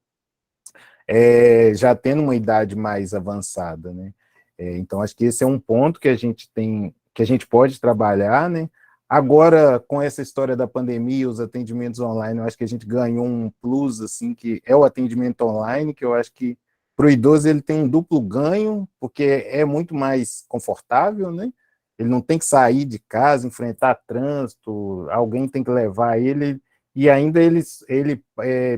já tendo uma idade mais avançada, né? Então, acho que esse é um ponto que a gente tem, que a gente pode trabalhar, né? Agora, com essa história da pandemia, os atendimentos online, eu acho que a gente ganhou um plus, assim, que é o atendimento online, que eu acho que para o idoso ele tem um duplo ganho, porque é muito mais confortável, né? Ele não tem que sair de casa, enfrentar trânsito, alguém tem que levar ele, e ainda ele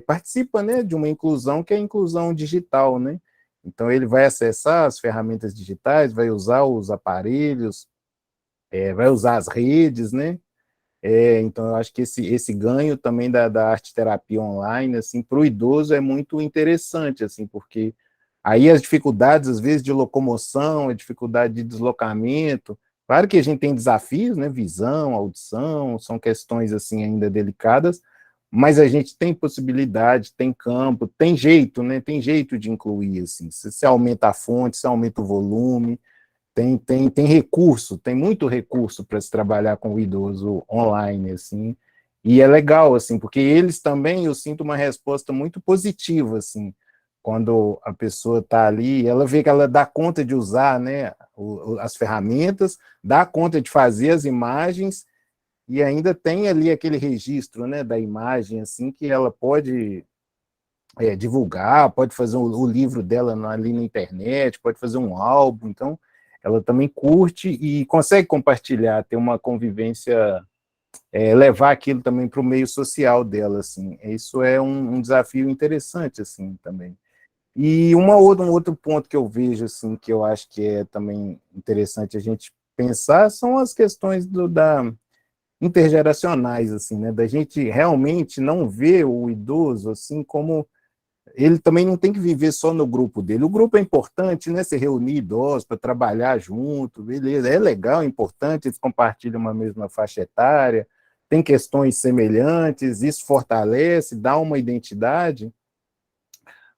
participa, né, de uma inclusão que é a inclusão digital, né? Então, ele vai acessar as ferramentas digitais, vai usar os aparelhos, vai usar as redes, né? Então, eu acho que esse ganho também da arte-terapia online, assim, para o idoso é muito interessante, assim, porque aí as dificuldades, às vezes, de locomoção, a dificuldade de deslocamento, claro que a gente tem desafios, né? Visão, audição, são questões, assim, ainda delicadas, mas a gente tem possibilidade, tem campo, tem jeito, né? Tem jeito de incluir, assim, se aumenta a fonte, se aumenta o volume, tem recurso, tem muito recurso para se trabalhar com o idoso online, assim, e é legal, assim, porque eles também, eu sinto uma resposta muito positiva, assim, quando a pessoa está ali, ela vê que ela dá conta de usar, né, as ferramentas, dá conta de fazer as imagens, e ainda tem ali aquele registro, né, da imagem, assim, que ela pode divulgar, pode fazer o livro dela ali na internet, pode fazer um álbum, então ela também curte e consegue compartilhar, ter uma convivência, levar aquilo também para o meio social dela, assim. Isso é um desafio interessante, assim, também. E um outro ponto que eu vejo, assim, que eu acho que é também interessante a gente pensar, são as questões intergeracionais, assim, né, da gente realmente não ver o idoso, assim, como ele também não tem que viver só no grupo dele. O grupo é importante, né, se reunir idosos para trabalhar junto, beleza, é legal, é importante, eles compartilham uma mesma faixa etária, tem questões semelhantes, isso fortalece, dá uma identidade,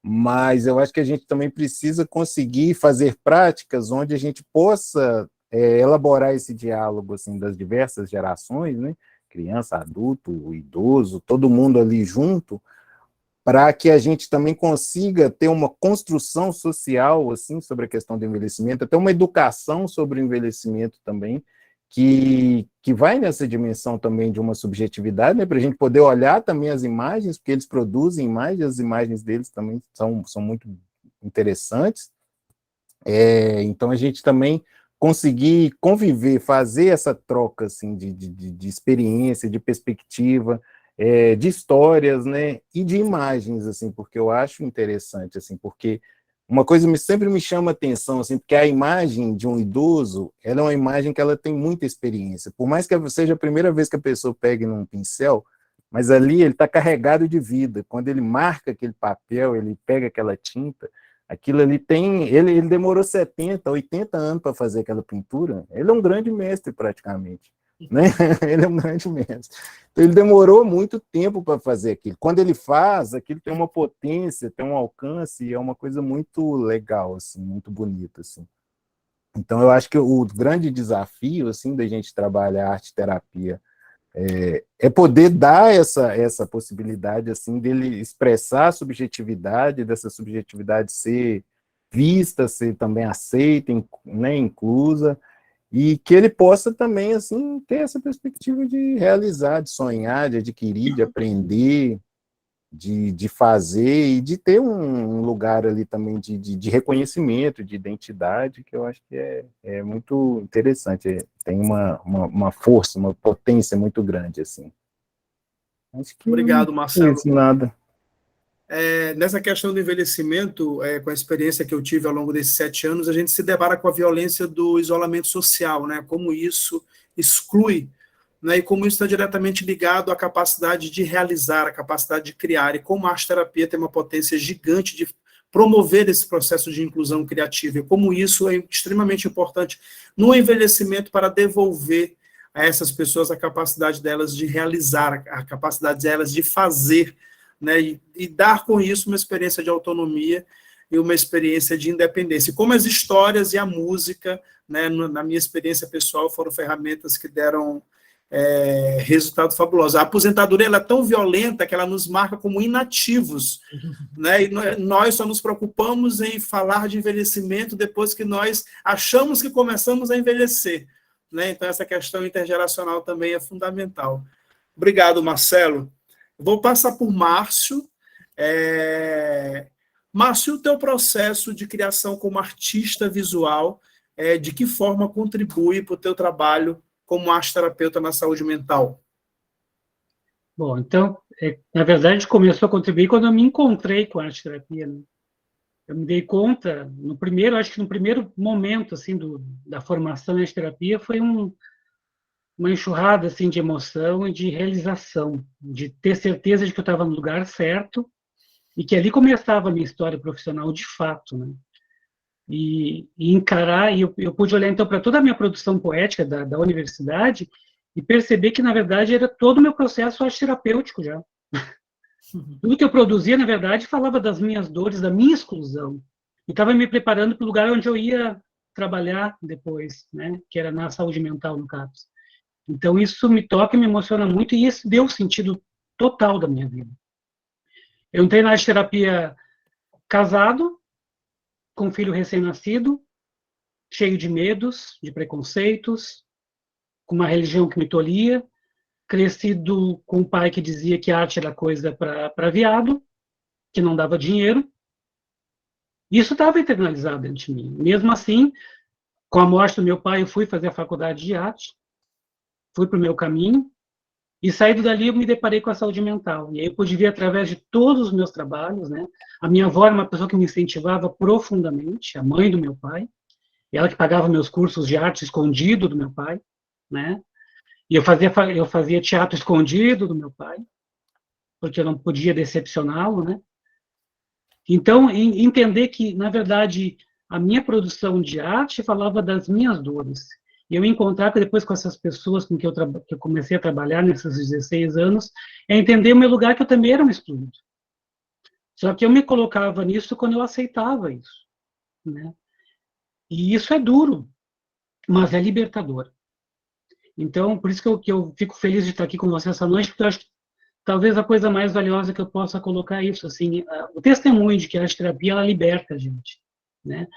mas eu acho que a gente também precisa conseguir fazer práticas onde a gente possa elaborar esse diálogo assim das diversas gerações, né? Criança, adulto, idoso, todo mundo ali junto, para que a gente também consiga ter uma construção social assim sobre a questão do envelhecimento, até uma educação sobre o envelhecimento também, que vai nessa dimensão também de uma subjetividade, né, para a gente poder olhar também as imagens, porque eles produzem imagens, as imagens deles também são muito interessantes. Então a gente também conseguir conviver, fazer essa troca assim, de experiência, de perspectiva, de histórias, né, e de imagens, assim, porque eu acho interessante, assim, porque uma coisa sempre me chama atenção, assim, porque a imagem de um idoso, ela é uma imagem que ela tem muita experiência, por mais que seja a primeira vez que a pessoa pegue num pincel, mas ali ele está carregado de vida, quando ele marca aquele papel, ele pega aquela tinta, aquilo ali ele demorou 70, 80 anos para fazer aquela pintura, ele é um grande mestre praticamente, né? Ele é um grande mestre. Então, ele demorou muito tempo para fazer aquilo. Quando ele faz, aquilo tem uma potência, tem um alcance, é uma coisa muito legal, assim, muito bonita, assim. Então, eu acho que o grande desafio, assim, da gente trabalhar arte-terapia é poder dar essa possibilidade, assim, dele expressar a subjetividade, dessa subjetividade ser vista, ser também aceita, né, inclusa, e que ele possa também, assim, ter essa perspectiva de realizar, de sonhar, de adquirir, de aprender, de fazer e de ter um lugar ali também de reconhecimento, de identidade, que eu acho que é muito interessante, tem uma força, uma potência muito grande, assim. Acho que Obrigado, não Marcelo. conheço nada. Nessa questão do envelhecimento, com a experiência que eu tive ao longo desses 7 anos, a gente se depara com a violência do isolamento social, né? Como isso exclui, né? E como isso está diretamente ligado à capacidade de realizar, à capacidade de criar, e como a arte-terapia tem uma potência gigante de promover esse processo de inclusão criativa, e como isso é extremamente importante no envelhecimento para devolver a essas pessoas a capacidade delas de realizar, a capacidade delas de fazer, né, e dar com isso uma experiência de autonomia e uma experiência de independência. E como as histórias e a música, né, na minha experiência pessoal, foram ferramentas que deram resultados fabulosos. A aposentadoria ela é tão violenta que ela nos marca como inativos, né, e nós só nos preocupamos em falar de envelhecimento depois que nós achamos que começamos a envelhecer, né? Então essa questão intergeracional também é fundamental. Obrigado, Marcelo. Vou passar por Márcio. Márcio, o teu processo de criação como artista visual, de que forma contribui para o teu trabalho como arte-terapeuta na saúde mental? Bom, então, na verdade, começou a contribuir quando eu me encontrei com a arte-terapia, né? Eu me dei conta, acho que no primeiro momento, assim, da formação em arte-terapia, foi uma enxurrada, assim, de emoção e de realização, de ter certeza de que eu estava no lugar certo e que ali começava a minha história profissional de fato, né? E encarar, e eu pude olhar, então, para toda a minha produção poética da universidade e perceber que, na verdade, era todo o meu processo arte-terapêutico já. Tudo que eu produzia, na verdade, falava das minhas dores, da minha exclusão. E estava me preparando para o lugar onde eu ia trabalhar depois, né? Que era na saúde mental, no CAPS. Então, isso me toca e me emociona muito, e isso deu o sentido total da minha vida. Eu entrei na arte-terapia casado, com um filho recém-nascido, cheio de medos, de preconceitos, com uma religião que me tolhia, crescido com um pai que dizia que arte era coisa para viado, que não dava dinheiro. Isso estava internalizado dentro de mim. Mesmo assim, com a morte do meu pai, eu fui fazer a faculdade de arte, fui para o meu caminho, E saindo dali, eu me deparei com a saúde mental. E aí eu pude ver através de todos os meus trabalhos, né? A minha avó era uma pessoa que me incentivava profundamente, a mãe do meu pai, e ela que pagava meus cursos de arte escondido do meu pai, né? E eu fazia teatro escondido do meu pai, porque eu não podia decepcioná-lo, né? Então, entender que, na verdade, a minha produção de arte falava das minhas dores. E eu encontrar que depois com essas pessoas com que eu comecei a trabalhar nesses 16 anos, é entender o meu lugar, que eu também era um excluído. Só que eu me colocava nisso quando eu aceitava isso, né? E isso é duro, mas é libertador. Então, por isso que eu fico feliz de estar aqui com você essa noite, porque eu acho que talvez a coisa mais valiosa que eu possa colocar é isso, assim, o testemunho de que a arte-terapia, ela liberta a gente, né?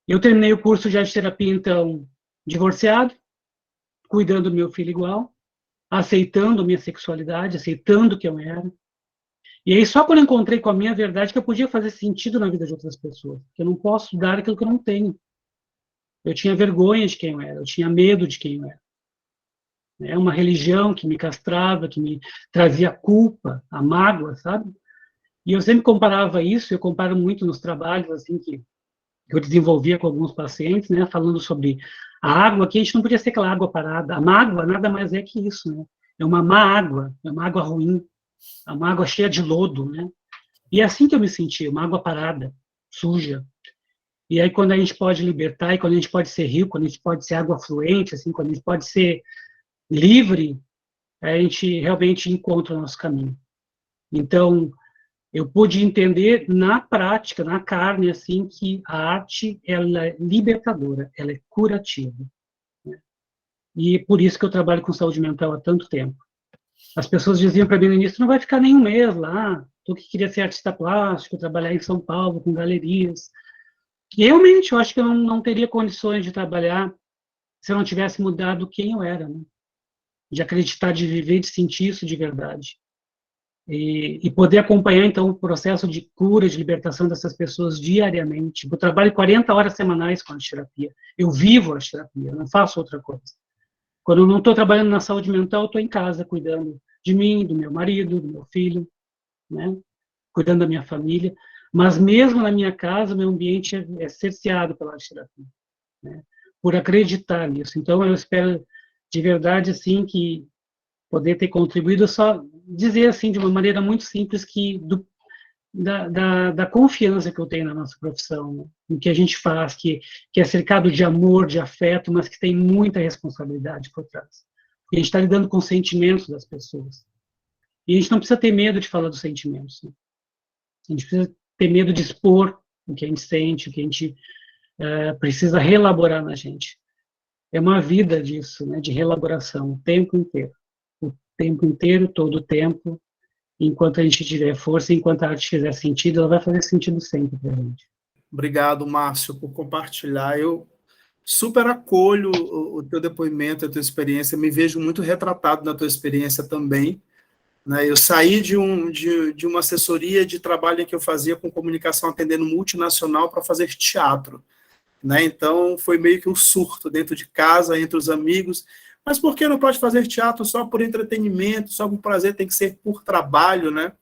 Eu terminei o curso de arte-terapia, então, divorciado, cuidando do meu filho igual, aceitando minha sexualidade, aceitando o que eu era. E aí, só quando eu encontrei com a minha verdade, que eu podia fazer sentido na vida de outras pessoas. Que eu não posso dar aquilo que eu não tenho. Eu tinha vergonha de quem eu era, eu tinha medo de quem eu era. É uma religião que me castrava, que me trazia culpa, a mágoa, sabe? E eu sempre comparava isso, eu comparo muito nos trabalhos assim que eu desenvolvia com alguns pacientes, né, falando sobre a água, que a gente não podia ser aquela água parada. A mágoa nada mais é que isso, né? É uma má água, é uma água ruim, é uma água cheia de lodo, né? E é assim que eu me sentia, uma água parada, suja. E aí quando a gente pode libertar, e quando a gente pode ser rio, quando a gente pode ser água fluente, assim, quando a gente pode ser livre, a gente realmente encontra o nosso caminho. Então, eu pude entender na prática, na carne, assim, que a arte, ela é libertadora, ela é curativa, né? E por isso que eu trabalho com saúde mental há tanto tempo. As pessoas diziam para mim no início, não vai ficar nem um mês lá, tu que queria ser artista plástico, trabalhar em São Paulo com galerias. E realmente, eu acho que eu não teria condições de trabalhar se eu não tivesse mudado quem eu era, né? De acreditar, de viver, de sentir isso de verdade. E poder acompanhar, então, o processo de cura, de libertação dessas pessoas diariamente. Eu trabalho 40 horas semanais com a arte-terapia. Eu vivo a arte-terapia, eu não faço outra coisa. Quando eu não estou trabalhando na saúde mental, eu estou em casa, cuidando de mim, do meu marido, do meu filho, né? Cuidando da minha família. Mas mesmo na minha casa, o meu ambiente é cerceado pela arte-terapia, né? Por acreditar nisso. Então, eu espero, de verdade, assim, que poder ter contribuído, só dizer assim de uma maneira muito simples que da confiança que eu tenho na nossa profissão, né? No que a gente faz, que é cercado de amor, de afeto, mas que tem muita responsabilidade por trás. E a gente está lidando com os sentimentos das pessoas. E a gente não precisa ter medo de falar dos sentimentos, né? A gente precisa ter medo de expor o que a gente sente, o que a gente precisa reelaborar na gente. É uma vida disso, né, de reelaboração, o tempo inteiro. O tempo inteiro, todo o tempo, enquanto a gente tiver força, enquanto a arte fizer sentido, ela vai fazer sentido sempre para a gente. Obrigado, Márcio, por compartilhar. Eu super acolho o teu depoimento, a tua experiência, me vejo muito retratado na tua experiência também, né? Eu saí de uma assessoria de trabalho que eu fazia com comunicação atendendo multinacional para fazer teatro, né? Então, foi meio que um surto dentro de casa, entre os amigos. Mas por que não pode fazer teatro só por entretenimento, só por prazer, tem que ser por trabalho, né?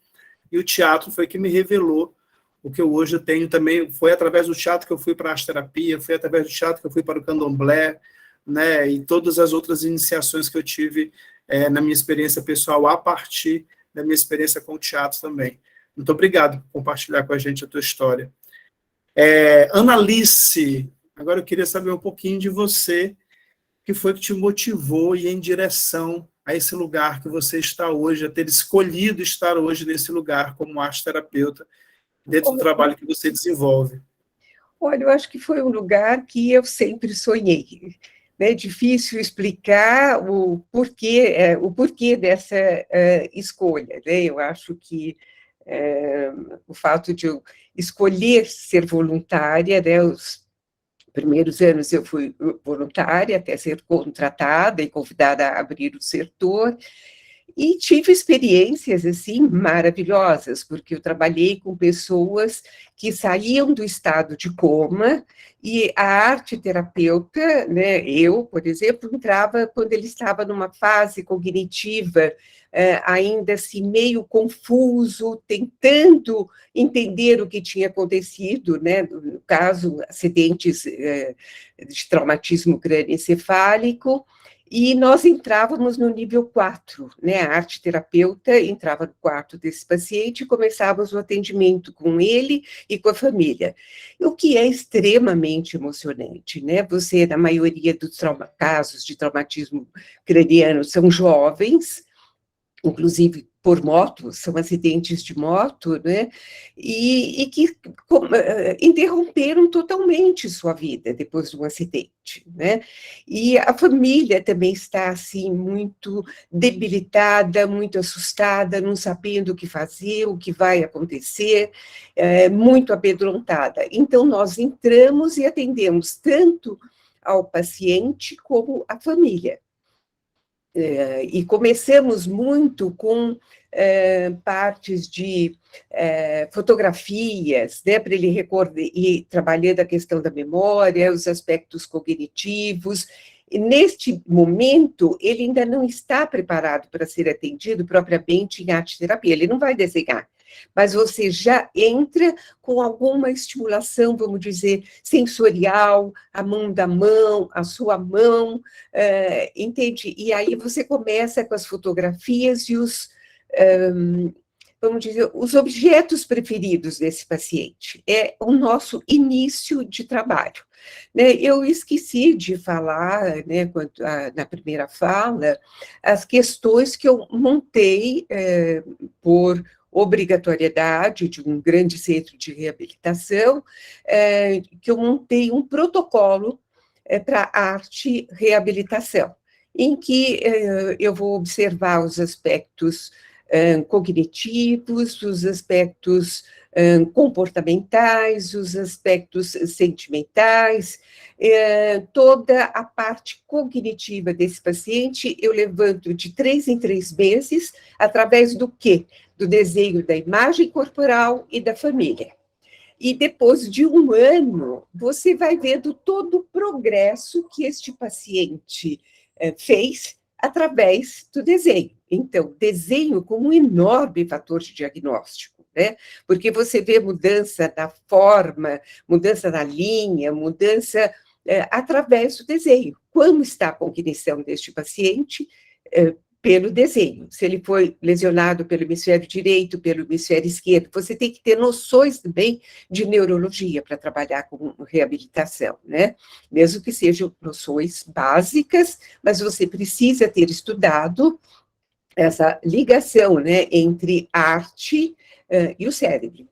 E o teatro foi que me revelou o que eu hoje tenho também. Foi através do teatro que eu fui para a arte-terapia, foi através do teatro que eu fui para o candomblé, né? E todas as outras iniciações que eu tive na minha experiência pessoal, a partir da minha experiência com o teatro também. Muito obrigado por compartilhar com a gente a tua história. Analice, agora eu queria saber um pouquinho de você, que foi que te motivou a ir em direção a esse lugar que você está hoje, a ter escolhido estar hoje nesse lugar como arte-terapeuta, dentro do trabalho que você desenvolve. Olha, eu acho que foi um lugar que eu sempre sonhei. É difícil explicar o porquê dessa escolha, né? Eu acho que o fato de eu escolher ser voluntária, né? Os primeiros anos eu fui voluntária até ser contratada e convidada a abrir o setor, E tive experiências, assim, maravilhosas, porque eu trabalhei com pessoas que saíam do estado de coma, e a arte-terapeuta, né, eu, por exemplo, entrava quando ele estava numa fase cognitiva, ainda assim, meio confuso, tentando entender o que tinha acontecido, né, no caso, acidentes de traumatismo crânioencefálico, e nós entrávamos no nível 4, né? A arte-terapeuta entrava no quarto desse paciente e começávamos o atendimento com ele e com a família. O que é extremamente emocionante, né? Você, na maioria dos casos de traumatismo craniano, são jovens, inclusive por moto, são acidentes de moto, né? E que interromperam totalmente sua vida depois de um acidente, né? E a família também está, assim, muito debilitada, muito assustada, não sabendo o que fazer, o que vai acontecer, muito amedrontada. Então, nós entramos e atendemos tanto ao paciente como à família. E começamos muito com partes de fotografias, né, para ele recordar, e trabalhando a questão da memória, os aspectos cognitivos. E neste momento, ele ainda não está preparado para ser atendido propriamente em arte-terapia, ele não vai desenhar, mas você já entra com alguma estimulação, vamos dizer, sensorial, a mão da mão, a sua mão, entende? E aí você começa com as fotografias e os, vamos dizer, os objetos preferidos desse paciente. É o nosso início de trabalho. Né? Eu esqueci de falar, né, na primeira fala, as questões que eu montei por obrigatoriedade de um grande centro de reabilitação, que eu montei um protocolo para arte reabilitação, em que eu vou observar os aspectos cognitivos, os aspectos comportamentais, os aspectos sentimentais, toda a parte cognitiva desse paciente, eu levanto de 3 em 3 meses, através do quê? Do desenho da imagem corporal e da família. E depois de 1 ano, você vai vendo todo o progresso que este paciente fez através do desenho. Então, desenho como um enorme fator de diagnóstico, né? Porque você vê mudança da forma, mudança da linha, mudança através do desenho. Como está a cognição deste paciente? Pelo desenho. Se ele foi lesionado pelo hemisfério direito, pelo hemisfério esquerdo, você tem que ter noções também de neurologia para trabalhar com reabilitação, né? Mesmo que sejam noções básicas, mas você precisa ter estudado essa ligação, né, entre a arte e o cérebro,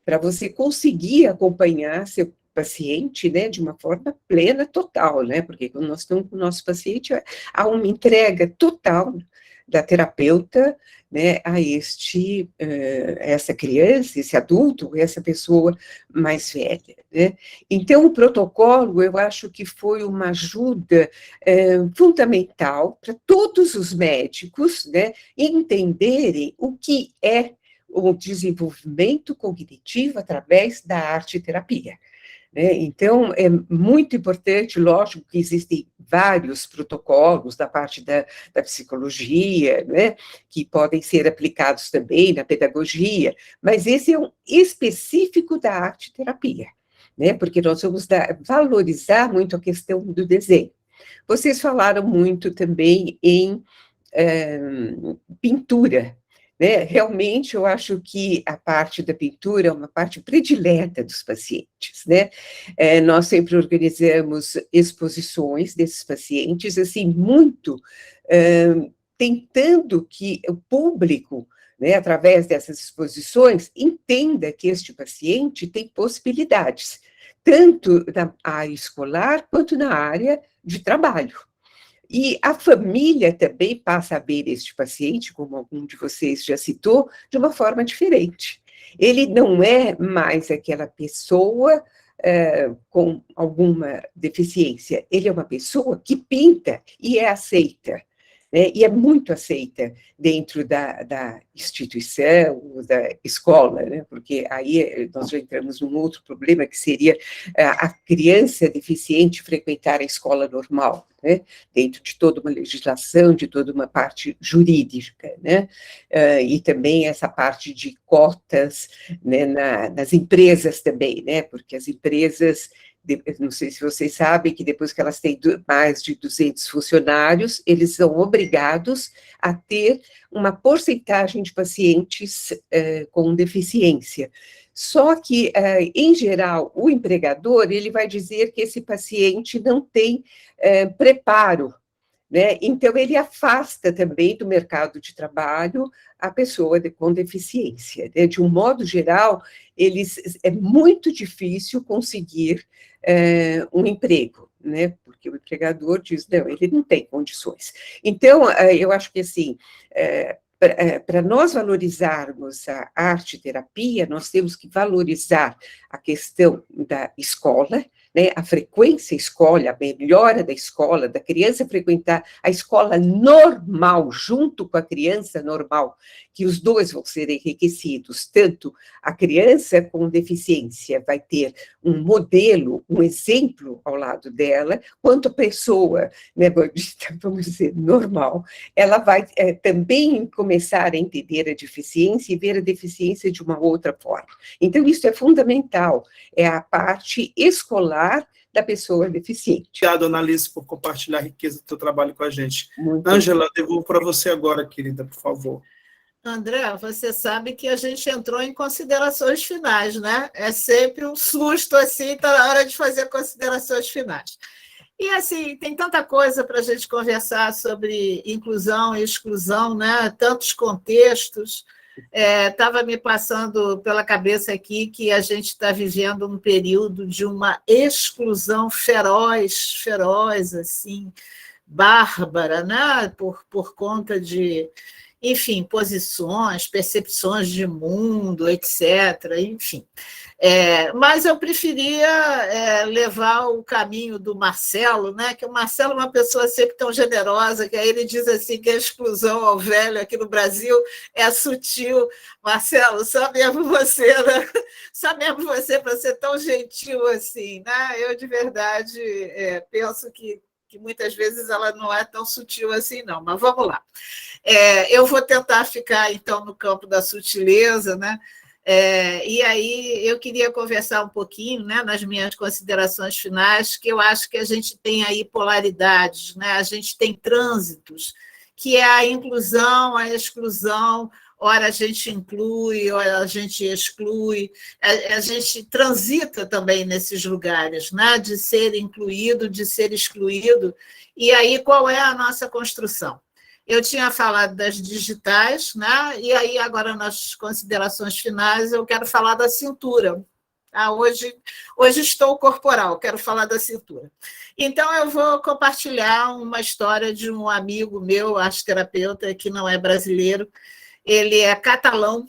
para você conseguir acompanhar seu paciente, né, de uma forma plena, total, né, porque quando nós estamos com o nosso paciente, há uma entrega total da terapeuta, né, a essa criança, esse adulto, essa pessoa mais velha, né. Então, o protocolo, eu acho que foi uma ajuda fundamental para todos os médicos, né, entenderem o que é o desenvolvimento cognitivo através da arte-terapia. Né? Então, é muito importante, lógico que existem vários protocolos da parte da psicologia, né, que podem ser aplicados também na pedagogia, mas esse é um específico da arte-terapia, né, porque nós vamos valorizar muito a questão do desenho. Vocês falaram muito também em pintura, né? Realmente, eu acho que a parte da pintura é uma parte predileta dos pacientes, né? Nós sempre organizamos exposições desses pacientes, assim, muito tentando que o público, né, através dessas exposições, entenda que este paciente tem possibilidades, tanto na área escolar quanto na área de trabalho. E a família também passa a ver este paciente, como algum de vocês já citou, de uma forma diferente. Ele não é mais aquela pessoa com alguma deficiência, ele é uma pessoa que pinta e é aceita. né? E é muito aceita dentro da instituição, da escola, né? Porque aí nós já entramos num outro problema, que seria a criança deficiente frequentar a escola normal, né? Dentro de toda uma legislação, de toda uma parte jurídica, né? E também essa parte de cotas, né, nas empresas também, né? Porque as empresas, não sei se vocês sabem, que depois que elas têm mais de 200 funcionários, eles são obrigados a ter uma porcentagem de pacientes com deficiência. Só que, em geral, o empregador, ele vai dizer que esse paciente não tem preparo, né? Então, ele afasta também do mercado de trabalho a pessoa com deficiência, né? De um modo geral, é muito difícil conseguir um emprego, né? Porque o empregador diz, não, ele não tem condições. Então, eu acho que, assim, para nós valorizarmos a arte-terapia, nós temos que valorizar a questão da escola, né, a frequência escola, a melhora da escola, da criança frequentar a escola normal, junto com a criança normal, que os dois vão ser enriquecidos, tanto a criança com deficiência vai ter um modelo, um exemplo ao lado dela, quanto a pessoa, né, vamos dizer, normal, ela vai também começar a entender a deficiência e ver a deficiência de uma outra forma. Então, isso é fundamental, é a parte escolar da pessoa deficiente. Obrigado, Annalise, por compartilhar a riqueza do teu trabalho com a gente. Muito Ângela, devolvo para você agora, querida, por favor. André, você sabe que a gente entrou em considerações finais, né? É sempre um susto, assim, tá na hora de fazer considerações finais. E, assim, tem tanta coisa para a gente conversar sobre inclusão e exclusão, né? Tantos contextos. Estava me passando pela cabeça aqui que a gente está vivendo um período de uma exclusão feroz, assim, bárbara, né? Por conta de, enfim, posições, percepções de mundo, etc., enfim. Mas eu preferia levar o caminho do Marcelo, né? Que o Marcelo é uma pessoa sempre tão generosa, que aí ele diz assim que a exclusão ao velho aqui no Brasil é sutil. Marcelo, só mesmo você, né? Só mesmo você para ser tão gentil assim, né? Eu, de verdade, penso que muitas vezes ela não é tão sutil assim, não, mas vamos lá. Eu vou tentar ficar, então, no campo da sutileza, né? E aí eu queria conversar um pouquinho, né, nas minhas considerações finais, que eu acho que a gente tem aí polaridades, né? A gente tem trânsitos, que é a inclusão, a exclusão, ora a gente inclui, ora a gente exclui, a gente transita também nesses lugares, né? De ser incluído, de ser excluído, e aí qual é a nossa construção? Eu tinha falado das digitais, né? E aí, agora, nas considerações finais, eu quero falar da cintura. Hoje estou corporal, quero falar da cintura. Então, eu vou compartilhar uma história de um amigo meu, arteterapeuta, que não é brasileiro, ele é catalão.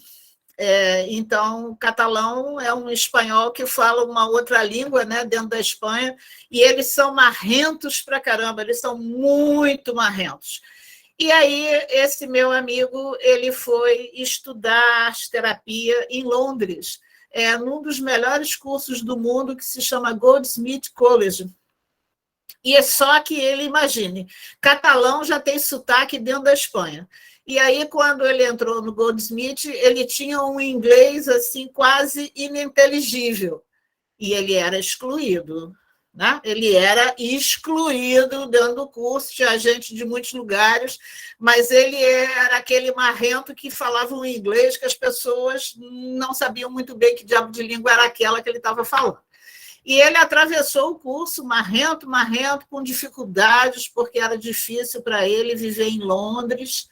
Então, catalão é um espanhol que fala uma outra língua, né, dentro da Espanha, e eles são marrentos pra caramba, eles são muito marrentos. E aí, esse meu amigo, ele foi estudar arte-terapia em Londres, num dos melhores cursos do mundo, que se chama Goldsmith College. E é só que ele, imagine, catalão já tem sotaque dentro da Espanha. E aí, quando ele entrou no Goldsmith, ele tinha um inglês assim quase ininteligível. E ele era excluído. Né? Ele era excluído dentro do curso, tinha gente de muitos lugares, mas ele era aquele marrento que falava um inglês que as pessoas não sabiam muito bem que diabo de língua era aquela que ele estava falando. E ele atravessou o curso marrento, com dificuldades, porque era difícil para ele viver em Londres.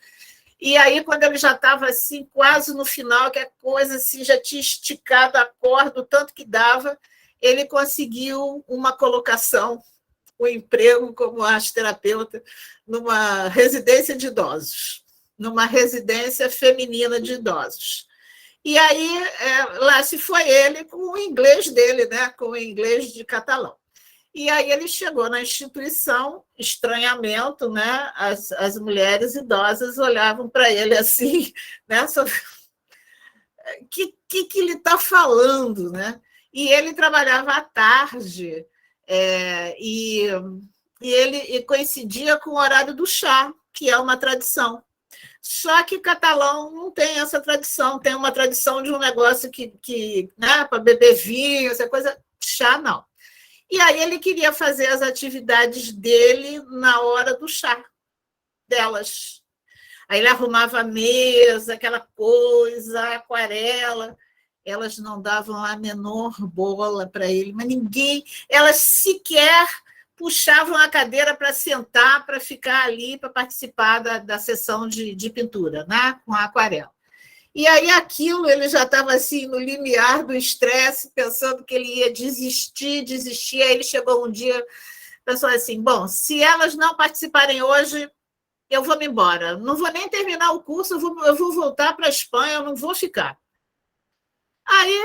E aí, quando ele já estava assim, quase no final, que a coisa assim, já tinha esticado a corda, o tanto que dava, ele conseguiu uma colocação, um emprego como arte-terapeuta numa residência de idosos, numa residência feminina de idosos. E aí, lá se foi ele com o inglês dele, né? Com o inglês de catalão. E aí ele chegou na instituição, estranhamento, né? As mulheres idosas olhavam para ele assim, né? Que ele está falando, né? E ele trabalhava à tarde, e ele coincidia com o horário do chá, que é uma tradição. Só que catalão não tem essa tradição, tem uma tradição de um negócio né, para beber vinho, essa coisa, chá não. E aí ele queria fazer as atividades dele na hora do chá delas. Aí ele arrumava a mesa, aquela coisa, aquarela. Elas não davam a menor bola para ele, mas ninguém, elas sequer puxavam a cadeira para sentar, para ficar ali, para participar da sessão de pintura, né? Com a aquarela. E aí aquilo, ele já estava assim, no limiar do estresse, pensando que ele ia desistir. Aí ele chegou um dia, pensou assim, bom, se elas não participarem hoje, eu vou me embora. Não vou nem terminar o curso, eu vou voltar para a Espanha, eu não vou ficar. Aí,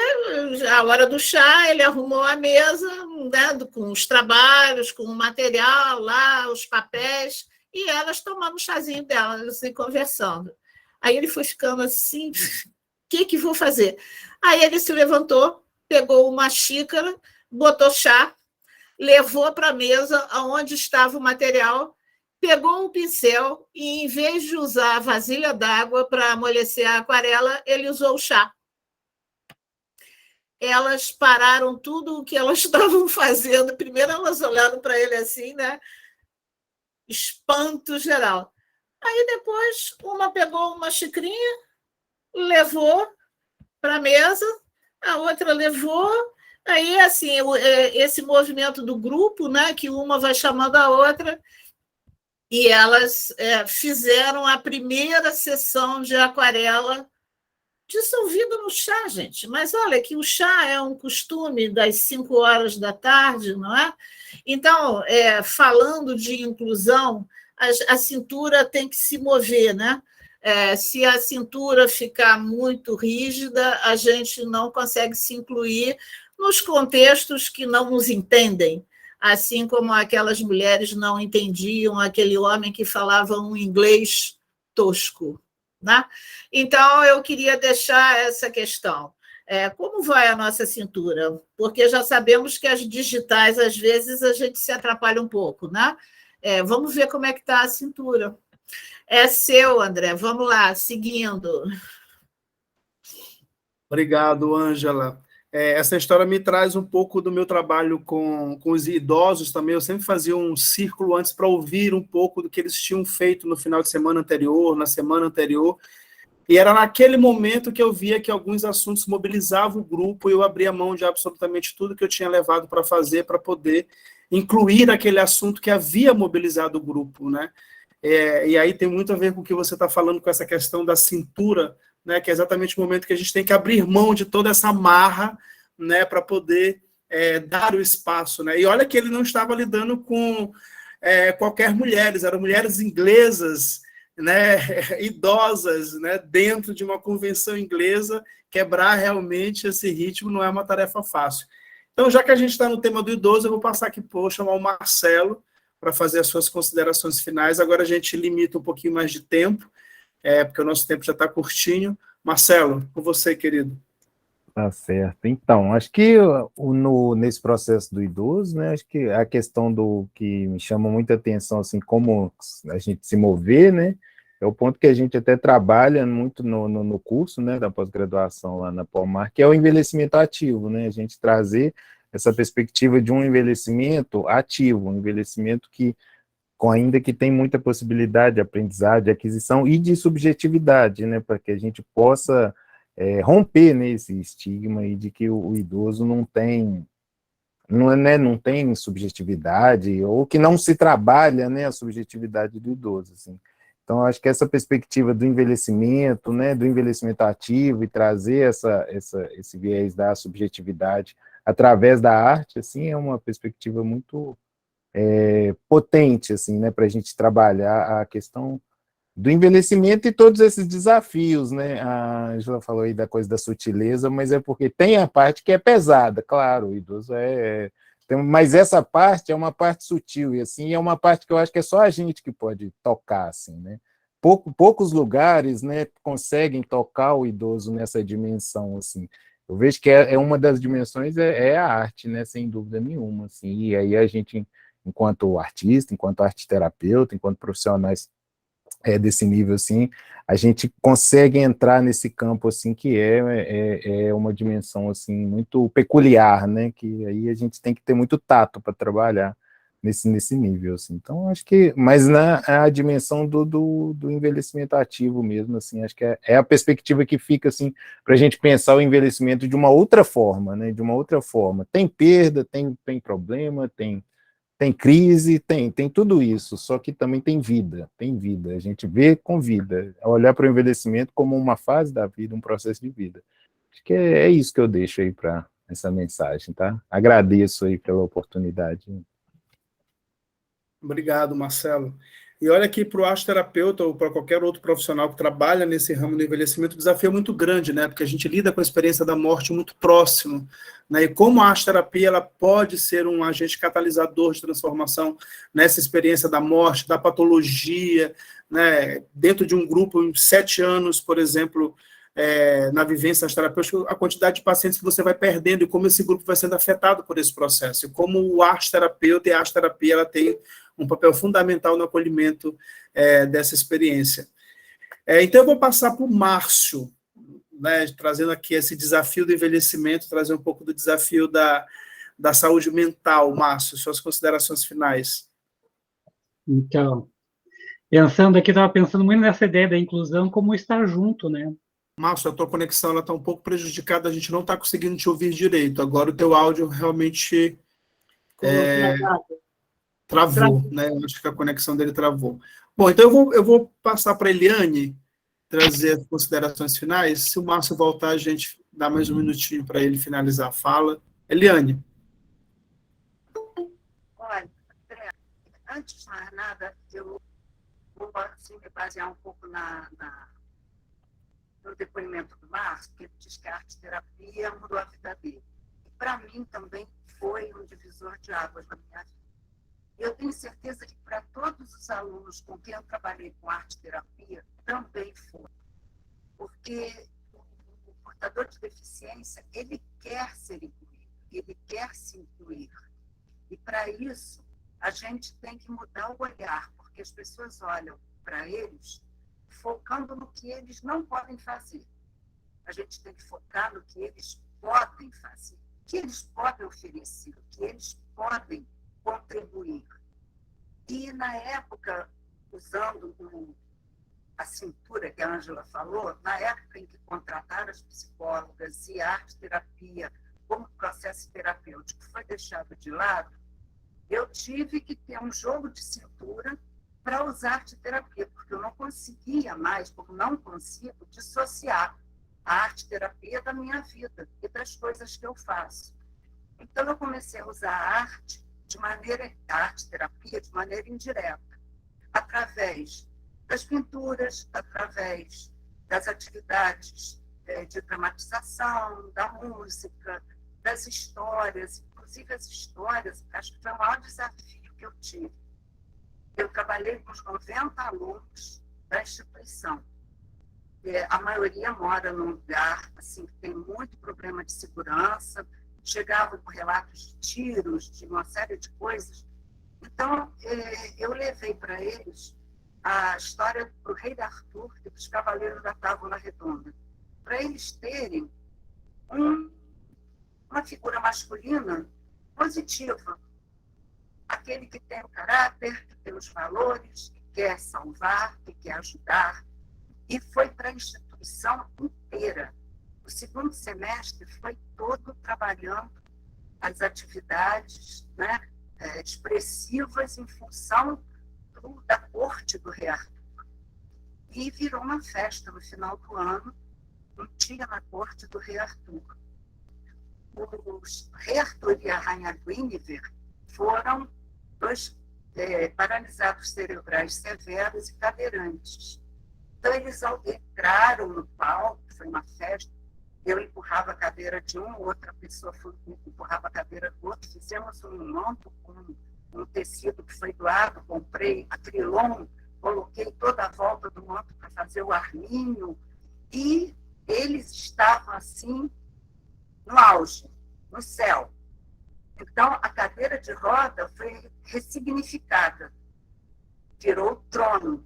a hora do chá, ele arrumou a mesa, né, com os trabalhos, com o material lá, os papéis, e elas tomando o chazinho delas, assim, conversando. Aí ele foi ficando assim, o que vou fazer? Aí ele se levantou, pegou uma xícara, botou chá, levou para a mesa onde estava o material, pegou o pincel e, em vez de usar a vasilha d'água para amolecer a aquarela, ele usou o chá. Elas pararam tudo o que elas estavam fazendo. Primeiro elas olharam para ele assim, né? Espanto geral. Aí depois uma pegou uma xicrinha, levou para a mesa, a outra levou. Aí, assim, esse movimento do grupo, né? Que uma vai chamando a outra, e elas fizeram a primeira sessão de aquarela dissolvido no chá, gente. Mas olha que o chá é um costume das 5 horas da tarde, não é? Então, falando de inclusão, a cintura tem que se mover, né? Se a cintura ficar muito rígida, a gente não consegue se incluir nos contextos que não nos entendem, assim como aquelas mulheres não entendiam aquele homem que falava um inglês tosco. Né? Então, eu queria deixar essa questão. Como vai a nossa cintura? Porque já sabemos que as digitais, às vezes, a gente se atrapalha um pouco. Né? Vamos ver como é que está a cintura. É seu, André. Vamos lá, seguindo. Obrigado, Ângela. Essa história me traz um pouco do meu trabalho com os idosos também. Eu sempre fazia um círculo antes para ouvir um pouco do que eles tinham feito no final de semana anterior, na semana anterior, e era naquele momento que eu via que alguns assuntos mobilizavam o grupo e eu abria mão de absolutamente tudo que eu tinha levado para fazer para poder incluir aquele assunto que havia mobilizado o grupo, né? E aí tem muito a ver com o que você está falando com essa questão da cintura, né, que é exatamente o momento que a gente tem que abrir mão de toda essa marra, né, para poder dar o espaço. Né? E olha que ele não estava lidando com qualquer mulheres, eram mulheres inglesas, né, idosas, né, dentro de uma convenção inglesa. Quebrar realmente esse ritmo não é uma tarefa fácil. Então, já que a gente está no tema do idoso, eu vou passar aqui para chamar o Marcelo para fazer as suas considerações finais. Agora a gente limita um pouquinho mais de tempo, porque o nosso tempo já está curtinho. Marcelo, com você, querido. Tá certo. Então, acho que nesse processo do idoso, né, acho que a questão do que me chama muita atenção, assim, como a gente se mover, né, é o ponto que a gente até trabalha muito no curso, né, da pós-graduação lá na Pomar, que é o envelhecimento ativo, né, a gente trazer essa perspectiva de um envelhecimento ativo, um envelhecimento que ainda que tem muita possibilidade de aprendizado, de aquisição e de subjetividade, né, para que a gente possa romper nesse estigma aí de que o idoso não tem subjetividade, ou que não se trabalha, né, a subjetividade do idoso, assim. Então, acho que essa perspectiva do envelhecimento, né, do envelhecimento ativo e trazer esse viés da subjetividade através da arte, assim, é uma perspectiva muito potente, assim, né, para a gente trabalhar a questão do envelhecimento e todos esses desafios, né, a Angela falou aí da coisa da sutileza, mas é porque tem a parte que é pesada, claro, o idoso Mas essa parte é uma parte sutil, e assim, é uma parte que eu acho que é só a gente que pode tocar, assim, né? Poucos lugares, né, conseguem tocar o idoso nessa dimensão, assim. Eu vejo que é uma das dimensões é a arte, né, sem dúvida nenhuma, assim. E aí a gente, enquanto artista, enquanto arte-terapeuta, enquanto profissionais desse nível, assim, a gente consegue entrar nesse campo, assim, que é uma dimensão, assim, muito peculiar, né, que aí a gente tem que ter muito tato para trabalhar nesse nível, assim. Então, acho que, mas a dimensão do envelhecimento ativo mesmo, assim, acho que é a perspectiva que fica, assim, para a gente pensar o envelhecimento de uma outra forma, né, de uma outra forma. Tem perda, tem problema, tem crise, tem tudo isso, só que também tem vida, a gente vê com vida, olhar para o envelhecimento como uma fase da vida, um processo de vida. Acho que é isso que eu deixo aí para essa mensagem, tá? Agradeço aí pela oportunidade. Obrigado, Marcelo. E olha aqui para o arte-terapeuta ou para qualquer outro profissional que trabalha nesse ramo do envelhecimento, o desafio é muito grande, né? Porque a gente lida com a experiência da morte muito próximo, né? E como a arte-terapia ela pode ser um agente catalisador de transformação nessa experiência da morte, da patologia, né? Dentro de um grupo, em 7 anos, por exemplo, na vivência terapêutica, a quantidade de pacientes que você vai perdendo e como esse grupo vai sendo afetado por esse processo. E como o arte-terapeuta e a arte-terapia ela tem um papel fundamental no acolhimento dessa experiência. Então, eu vou passar para o Márcio, né, trazendo aqui esse desafio do envelhecimento, trazer um pouco do desafio da saúde mental. Márcio, suas considerações finais. Então, pensando aqui, estava pensando muito nessa ideia da inclusão, como estar junto, né? Márcio, a tua conexão está um pouco prejudicada, a gente não está conseguindo te ouvir direito. Agora o teu áudio realmente travou, né? Eu acho que a conexão dele travou. Bom, então eu vou passar para a Eliane trazer as considerações finais. Se o Márcio voltar, a gente dá mais um minutinho para ele finalizar a fala. Eliane. Olha, André, antes de mais nada, eu vou assim, me basear um pouco no depoimento do Márcio, que ele diz que a arte-terapia mudou a vida dele. E para mim também foi um divisor de águas na minha vida. Eu tenho certeza que para todos os alunos com quem eu trabalhei com arte-terapia, também foi. Porque o portador de deficiência, ele quer ser incluído, ele quer se incluir. E para isso, a gente tem que mudar o olhar, porque as pessoas olham para eles focando no que eles não podem fazer. A gente tem que focar no que eles podem fazer, o que eles podem oferecer, o que eles podem contribuir. E, na época, usando a cintura que a Ângela falou, na época em que contrataram as psicólogas e a arte-terapia como processo terapêutico foi deixado de lado, eu tive que ter um jogo de cintura para usar arte-terapia, porque eu não conseguia mais, como não consigo, dissociar a arte-terapia da minha vida e das coisas que eu faço. Então, eu comecei a usar a arte-terapia de maneira indireta, através das pinturas, através das atividades de dramatização, da música, das histórias, inclusive as histórias, acho que foi o maior desafio que eu tive. Eu trabalhei com os 90 alunos da instituição. A maioria mora num lugar assim, que tem muito problema de segurança, chegavam com relatos de tiros, de uma série de coisas. Então, eu levei para eles a história do rei Arthur e dos cavaleiros da Távola Redonda, para eles terem uma figura masculina positiva, aquele que tem o caráter, que tem os valores, que quer salvar, que quer ajudar. E foi para a instituição inteira. O segundo semestre foi todo trabalhando as atividades, né, expressivas em função da corte do rei Arthur. E virou uma festa no final do ano, um dia na corte do rei Arthur. O rei Arthur e a rainha Guinevere foram 2 paralisados cerebrais severos e cadeirantes. Então, eles entraram no palco, foi uma festa, eu empurrava a cadeira de um, outra pessoa empurrava a cadeira do outro, fizemos um manto com um tecido que foi doado, comprei acrilon, coloquei toda a volta do manto para fazer o arminho, e eles estavam assim, no auge, no céu. Então, a cadeira de roda foi ressignificada, virou trono.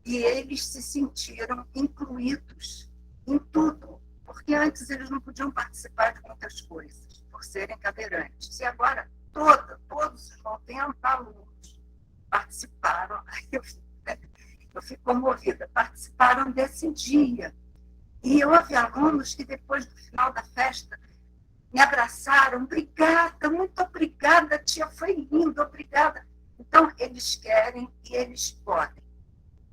E eles se sentiram incluídos em tudo, porque antes eles não podiam participar de muitas coisas, por serem cadeirantes. E agora, todos os 90 alunos participaram, eu fico comovida, participaram desse dia. E houve alunos que, depois do final da festa, me abraçaram. Obrigada, muito obrigada, tia, foi lindo, obrigada. Então, eles querem e eles podem.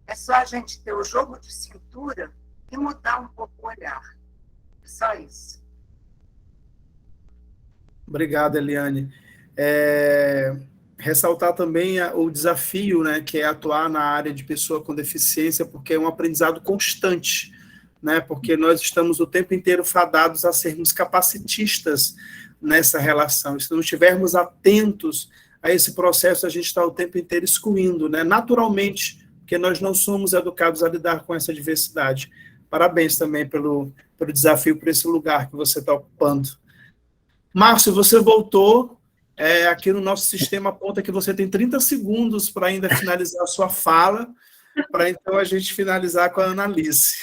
É só a gente ter o jogo de cintura e mudar um pouco o olhar. É só isso. Obrigado, Eliane. Ressaltar também o desafio, né, que é atuar na área de pessoa com deficiência, porque é um aprendizado constante, né, porque nós estamos o tempo inteiro fadados a sermos capacitistas nessa relação. Se não estivermos atentos a esse processo, a gente está o tempo inteiro excluindo, né, naturalmente, porque nós não somos educados a lidar com essa diversidade. Parabéns também pelo desafio, por esse lugar que você está ocupando. Márcio, você voltou, aqui no nosso sistema aponta que você tem 30 segundos para ainda finalizar a sua fala, para então a gente finalizar com a Analice.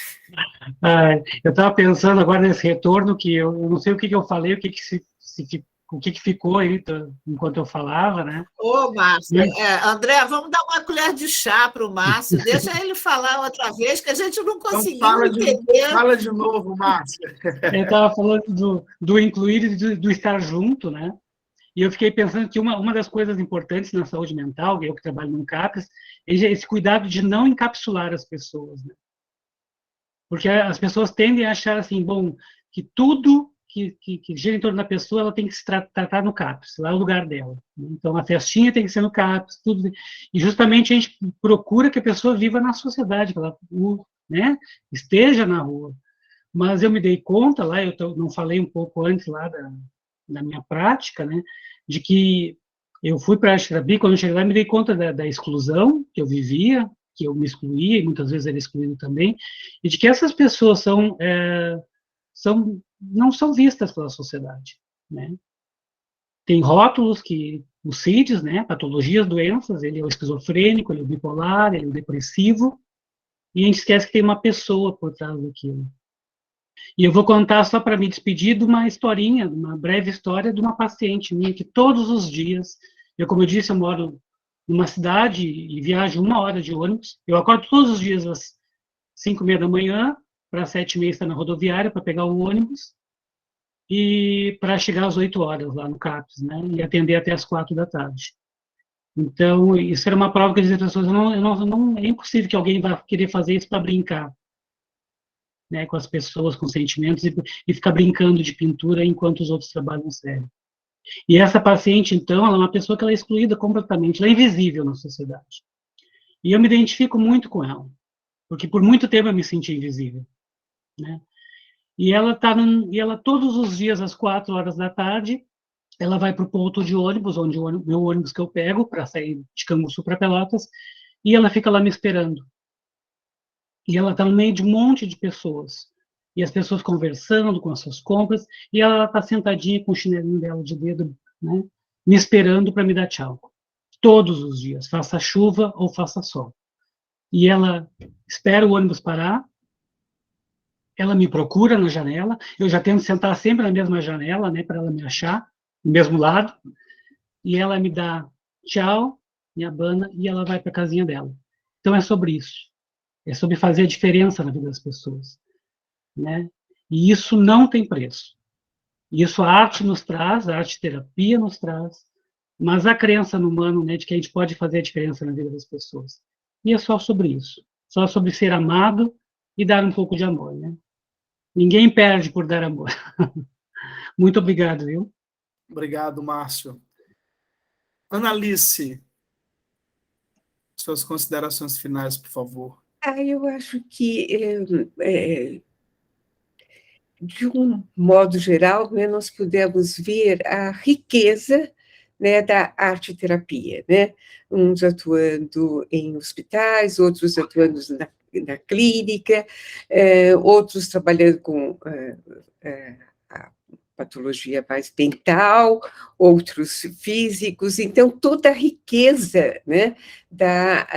Eu estava pensando agora nesse retorno, que eu não sei o que eu falei, o que ficou aí enquanto eu falava, né? Ô, Márcio, André, vamos dar uma colher de chá para o Márcio, deixa ele falar outra vez, que a gente não conseguiu entender. Fala de novo, Márcio. Eu estava falando do incluir e do estar junto, né? E eu fiquei pensando que uma das coisas importantes na saúde mental, eu que trabalho no CAPES, é esse cuidado de não encapsular as pessoas, né? Porque as pessoas tendem a achar assim, bom, que tudo que gira em torno da pessoa, ela tem que se tratar no CAPES, lá é o lugar dela. Então, a festinha tem que ser no CAPES, tudo. E justamente a gente procura que a pessoa viva na sociedade, que ela, né, esteja na rua. Mas eu me dei conta lá, não falei um pouco antes lá da minha prática, né, de que eu fui para a Xerabi, quando eu cheguei lá, me dei conta da exclusão que eu vivia, que eu me excluía, e muitas vezes era excluído também, e de que essas pessoas não são vistas pela sociedade, né? Tem rótulos que os CIDs, né, patologias, doenças, ele é o esquizofrênico, ele é o bipolar, ele é o depressivo, e a gente esquece que tem uma pessoa por trás daquilo. E eu vou contar, só para me despedir, de uma historinha, uma breve história de uma paciente minha, que todos os dias, como eu disse, eu moro numa cidade e viajo 1 hora de ônibus, eu acordo todos os dias às 5h30 da manhã, para 7h30 estar na rodoviária, para pegar o ônibus, e para chegar às 8 horas lá no CAPES, né, e atender até às 4 da tarde. Então, isso era uma prova que eu dizia às pessoas, não, é impossível que alguém vá querer fazer isso para brincar, né, com as pessoas, com sentimentos, e ficar brincando de pintura enquanto os outros trabalham sério. E essa paciente, então, ela é uma pessoa que ela é excluída completamente, ela é invisível na sociedade. E eu me identifico muito com ela, porque por muito tempo eu me senti invisível, né? E ela todos os dias, às 4 horas da tarde, ela vai para o ponto de ônibus, onde meu ônibus que eu pego para sair de Canguçu para Pelotas, e ela fica lá me esperando. E ela está no meio de um monte de pessoas. E as pessoas conversando com as suas compras, e ela está sentadinha com o chinelinho dela de dedo, né, me esperando para me dar tchau. Todos os dias, faça chuva ou faça sol. E ela espera o ônibus parar, ela me procura na janela, eu já tento sentar sempre na mesma janela, né, para ela me achar, no mesmo lado, e ela me dá tchau, me abana, e ela vai para a casinha dela. Então é sobre isso. É sobre fazer a diferença na vida das pessoas, né? E isso não tem preço. Isso a arte nos traz, a arte-terapia nos traz, mas a crença no humano, né, de que a gente pode fazer a diferença na vida das pessoas. E é só sobre isso. Só sobre ser amado e dar um pouco de amor, né? Ninguém perde por dar amor. Muito obrigado, viu? Obrigado, Márcio. Analice, suas considerações finais, por favor. Eu acho que de um modo geral, né, nós pudemos ver a riqueza, né, da arte-terapia, né? Uns atuando em hospitais, outros atuando na clínica, outros trabalhando com a patologia mais mental, outros físicos, então toda a riqueza, né, da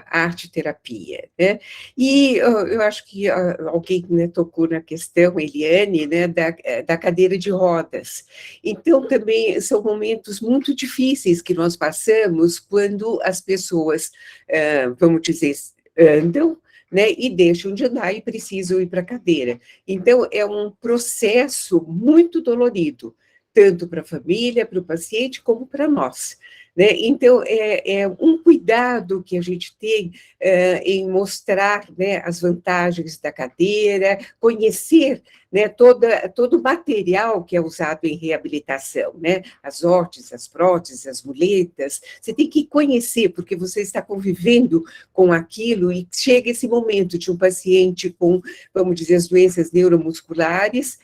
arte-terapia, né? E eu acho que alguém, né, tocou na questão, Eliane, né, da cadeira de rodas. Então, também são momentos muito difíceis que nós passamos quando as pessoas, vamos dizer, andam, né, e deixam de andar e precisam ir para a cadeira. Então, é um processo muito dolorido, tanto para a família, para o paciente, como para nós, né? Então, é um cuidado que a gente tem em mostrar, né, as vantagens da cadeira, conhecer, né, todo o material que é usado em reabilitação, né, as órteses, as próteses, as muletas, você tem que conhecer, porque você está convivendo com aquilo e chega esse momento de um paciente com, vamos dizer, as doenças neuromusculares,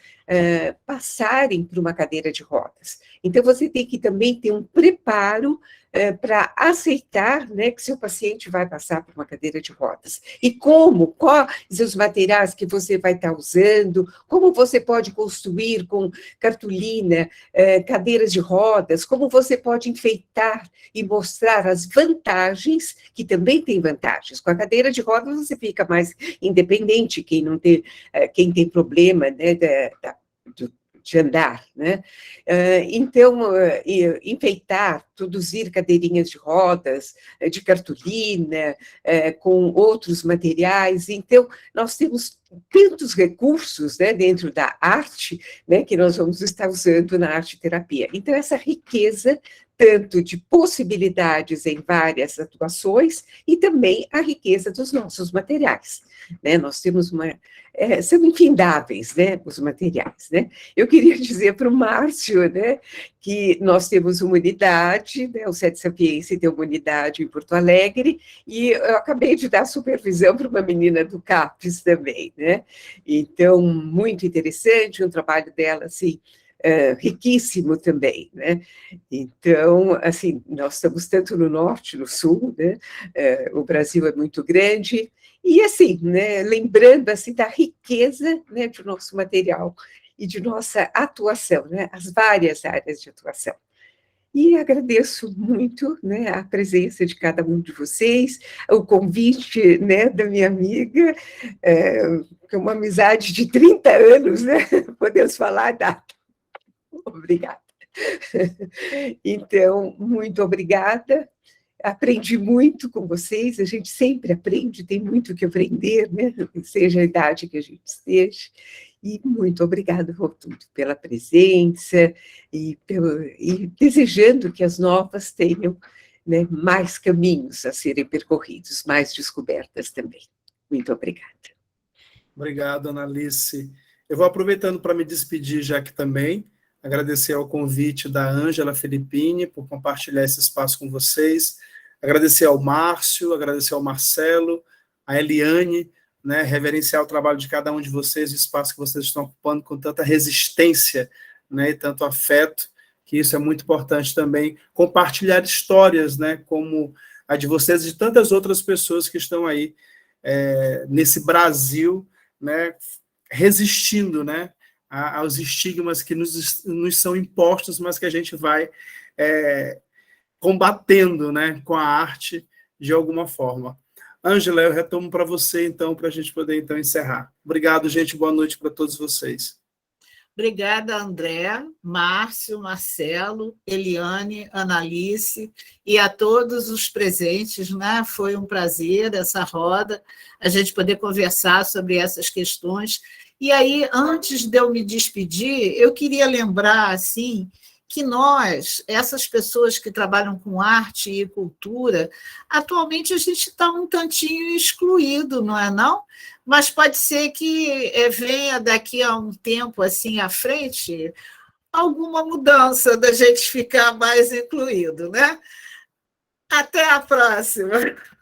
passarem por uma cadeira de rodas. Então, você tem que também ter um preparo para aceitar, né, que seu paciente vai passar por uma cadeira de rodas. E quais os materiais que você vai estar usando, como você pode construir com cartolina, cadeiras de rodas, como você pode enfeitar e mostrar as vantagens, que também tem vantagens. Com a cadeira de rodas você fica mais independente, quem tem problema, né, de andar, né? Então, enfeitar, produzir cadeirinhas de rodas, de cartolina, com outros materiais. Então, nós temos tantos recursos, né, dentro da arte, né, que nós vamos estar usando na arte-terapia. Então, essa riqueza, tanto de possibilidades em várias atuações, e também a riqueza dos nossos materiais, né? Nós temos são infindáveis, né, os materiais, né? Eu queria dizer para o Márcio, né, que nós temos uma unidade, né, o Sete Sapiense tem uma unidade em Porto Alegre, e eu acabei de dar supervisão para uma menina do CAPES também, né? Então, muito interessante, um trabalho dela, assim, riquíssimo também, né? Então, assim, nós estamos tanto no norte, no sul, né? O Brasil é muito grande, e assim, né, lembrando assim da riqueza, né, do nosso material e de nossa atuação, né, as várias áreas de atuação. E agradeço muito, né, a presença de cada um de vocês, o convite, né, da minha amiga, que é uma amizade de 30 anos, né, podemos falar, data. Obrigada. Então, muito obrigada. Aprendi muito com vocês, a gente sempre aprende, tem muito que aprender, né? Seja a idade que a gente esteja. E muito obrigada por tudo, pela presença e desejando que as novas tenham, né, mais caminhos a serem percorridos, mais descobertas também. Muito obrigada. Obrigado, Analice. Eu vou aproveitando para me despedir já aqui também, agradecer ao convite da Ângela Filippini por compartilhar esse espaço com vocês, agradecer ao Márcio, agradecer ao Marcelo, a Eliane, né, reverenciar o trabalho de cada um de vocês, o espaço que vocês estão ocupando com tanta resistência, né, e tanto afeto, que isso é muito importante também, compartilhar histórias, né, como a de vocês e de tantas outras pessoas que estão aí nesse Brasil, né, resistindo, né, aos estigmas que nos são impostos, mas que a gente vai combatendo, né, com a arte de alguma forma. Ângela, eu retomo para você, então, para a gente poder, então, encerrar. Obrigado, gente, boa noite para todos vocês. Obrigada, André, Márcio, Marcelo, Eliane, Analice e a todos os presentes, né? Foi um prazer essa roda, a gente poder conversar sobre essas questões. E aí, antes de eu me despedir, eu queria lembrar, assim, que nós, essas pessoas que trabalham com arte e cultura, atualmente a gente está um tantinho excluído, não é não? Mas pode ser que venha daqui a um tempo assim à frente alguma mudança da gente ficar mais incluído, né? Até a próxima!